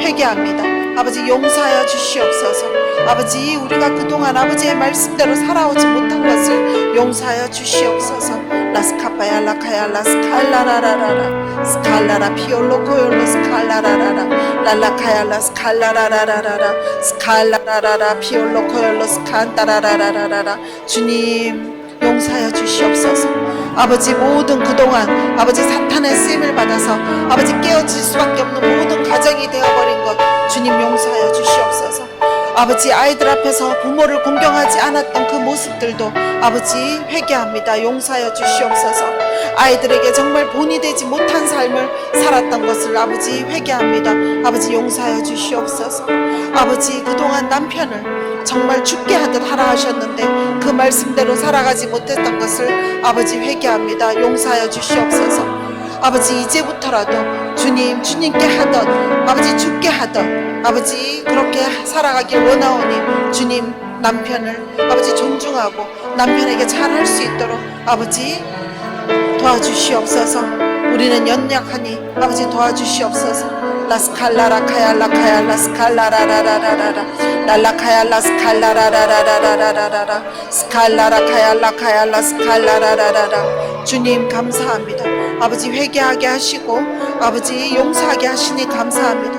[SPEAKER 1] 회개합니다. 아버지, 용서하여 주시옵소서. 아버지, 우리가 그동안 아버지의 말씀대로 살아오지 못한 것을 용서하여 주시옵소서. 라스카파얄라 카얄라 스칼라라라라라 스칼라라 피올로 코올로 스칼라라라라 랄라카얄라 스칼라라라라라 스칼라라라라 피올로 코올로 스칸따라라라라라. 주님, 용서하여 주시옵소서. 아버지, 모든 그동안 아버지 사탄의 쓰임을 받아서 아버지 깨어질 수밖에 없는 모든 가정이 되어버린 것 주님 용서하여 주시옵소서. 아버지, 아이들 앞에서 부모를 공경하지 않았던 그 모습들도 아버지 회개합니다. 용서하여 주시옵소서. 아이들에게 정말 본이 되지 못한 삶을 살았던 것을 아버지 회개합니다. 아버지, 용서하여 주시옵소서. 아버지, 그동안 남편을 정말 죽게 하듯 하라 하셨는데 그 말씀대로 살아가지 못했던 것을 아버지 회개합니다. 용서하여 주시옵소서. 아버지, 이제부터라도 주님, 주님께 하던 아버지 죽게 하던 아버지 그렇게 살아가길 원하오니 주님, 남편을 아버지 존중하고 남편에게 잘할 수 있도록 아버지 도와주시옵소서. 우리는 연약하니 아버지 도와주시옵소서. 라스칼라라 카얄라 카얄라 스칼라라라라라라 랄라카얄라 스칼라라라라라라라 스칼라라 카얄라 카얄라 스칼라라라라라. 주님 감사합니다. 아버지, 회개하게 하시고 아버지 용서하게 하시니 감사합니다.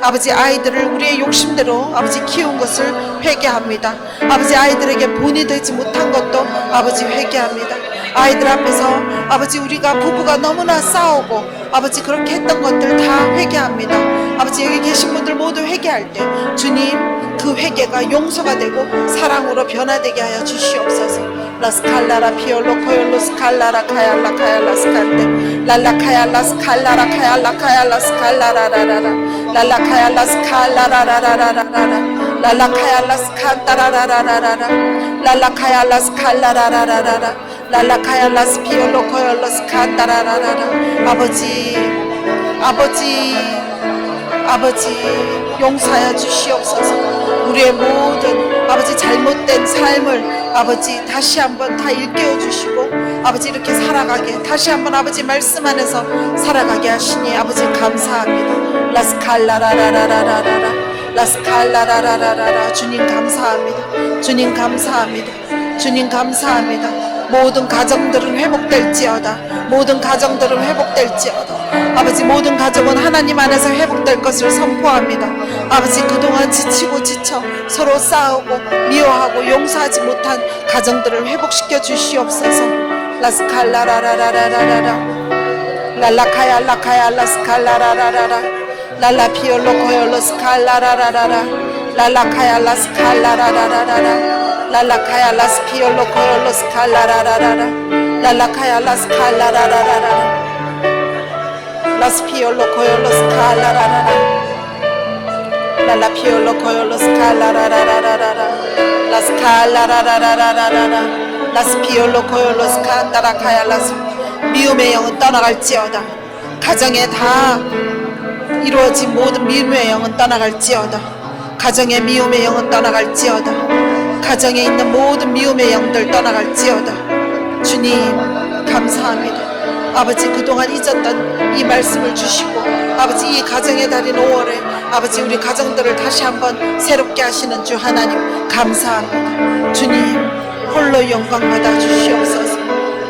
[SPEAKER 1] 아버지, 아이들을 우리의 욕심대로 아버지 키운 것을 회개합니다. 아버지, 아이들에게 본이 되지 못한 것도 아버지 회개합니다. 아이들 앞에서 아버지 우리가 부부가 너무나 싸우고 아버지 그렇게 했던 것들 다 회개합니다. 아버지, 여기 계신 분들 모두 회개할 때 주님, 그 회개가 용서가 되고 사랑으로 변화되게 하여 주시옵소서. 라스칼라라 피올로 코올로 스칼라라 카얄라 카얄라 스칸데 랄라 카얄라 스칼라라 카얄라 카얄라 스칼라라라라라 랄라 카얄라 스칼라라라라라라 랄라 카얄라 스칸따라라라라라 랄라 카얄라 스칼라라라라라 랄라 카얄라 스피올로 코올로 스칸따라라라라. 아버지 용서하여 주시옵소서. 우리의 모든 아버지 잘못된 삶을 아버지 다시 한번 다 일깨워 주시고 아버지 이렇게 살아가게 다시 한번 아버지 말씀 안에서 살아가게 하시니 아버지 감사합니다. 라스칼라라라라라라라 라스칼라라라라라라. 주님 감사합니다. 주님 감사합니다. 주님 감사합니다. 모든 가정들은 회복될지어다. 모든 가정들은 회복될지어다. 아버지, 모든 가정은 하나님 안에서 회복될 것을 선포합니다. 아버지, 그동안 지치고 지쳐 서로 싸우고 미워하고 용서하지 못한 가정들을 회복시켜 주시옵소서. 라스칼라라라라라라라 랄라카얄라카얄라 스칼라라라라라 랄라피올로 코올로 스칼라라라라라 랄라카야 라스칼라라라라라 랄라카야 라스피올로 코요로 스칼라라라라라 랄라카야 라스칼라라라라라 라스피올로 코요로 스칼라라라라 랄라피올로 코요로 스칼라라라라라라 라스칼라라라라라라 라스피올로 코요로 스칸다라카야 라스 미움의 영은 떠나갈지어다. 가정에 다 이루어진 모든 미움의 영은 떠나갈지어다. 가정의 미움의 영은 떠나갈지어다. 가정에 있는 모든 미움의 영들 떠나갈지어다. 주님 감사합니다. 아버지 그동안 잊었던 이 말씀을 주시고 아버지 이 가정의 달인 5월에 아버지 우리 가정들을 다시 한번 새롭게 하시는 주 하나님 감사합니다. 주님 홀로 영광 받아 주시옵소서.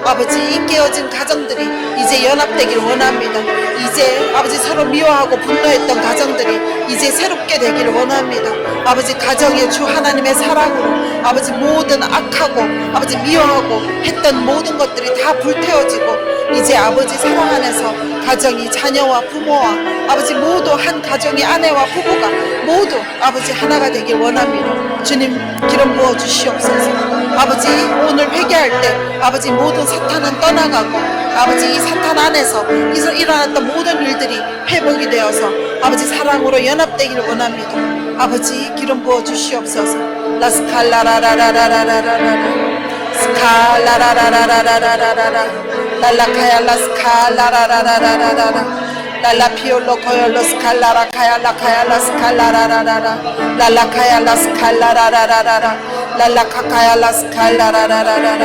[SPEAKER 1] 아버지 이 깨어진 가정들이 이제 연합되길 원합니다. 이제 아버지 서로 미워하고 분노했던 가정들이 이제 새롭게 되기를 원합니다. 아버지 가정의 주 하나님의 사랑으로 아버지 모든 악하고 아버지 미워하고 했던 모든 것들이 다 불태워지고 이제 아버지 사랑 안에서 가정이 자녀와 부모와 아버지 모두 한 가정의 아내와 부부가 모두 아버지 하나가 되길 원합니다. 주님 기름 부어 주시옵소서. 아버지 오늘 회개할 때 아버지 모든 사탄은 떠나가고 아버지 이 사탄 안에서 일어났던 모든 일들이 회복이 되어서 아버지 사랑으로 연합되기를 원합니다. 아버지 기름 부어 주시옵소서. 라스칼라라라라라라라라 스칼라라라라라라라라 랄라카야 라스칼라라라라라라 랄라피올로 코yor로 스칼라라카야 라카야 라스칼라라라라 랄라카야 라스칼라라라라라 랄라카카야 라스칼라라라라라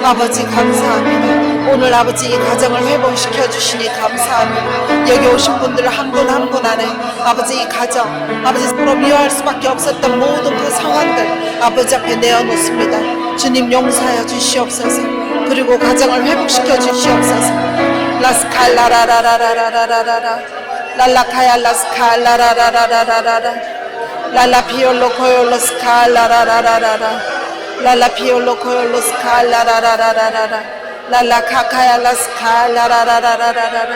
[SPEAKER 1] 아버지 감사합니다. 오늘 아버지 이 가정을 회복시켜 주시니 감사합니다. 여기 오신 분들 한 분 한 분 안에 아버지 이 가정 아버지 서로 미워할 수밖에 없었던 모든 그 상황들 아버지 앞에 내어놓습니다. 주님 용서하여 주시옵소서. 그리고 가정을 회복시켜 주시옵소서. 라스칼라라라라라라라라 랄라카야 라스칼라라라라라라 랄라피올로 코yor로 스칼라라라라라 랄라피올로 코yor로 스칼라라라라라라 랄라카카야 라스칼라라라라라라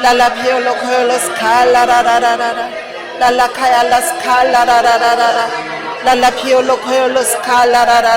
[SPEAKER 1] 랄라피올로 코yor로 스칼라라라라라 랄라카야 라스칼라라라라라 랄라피올로 코yor로 스칼라라라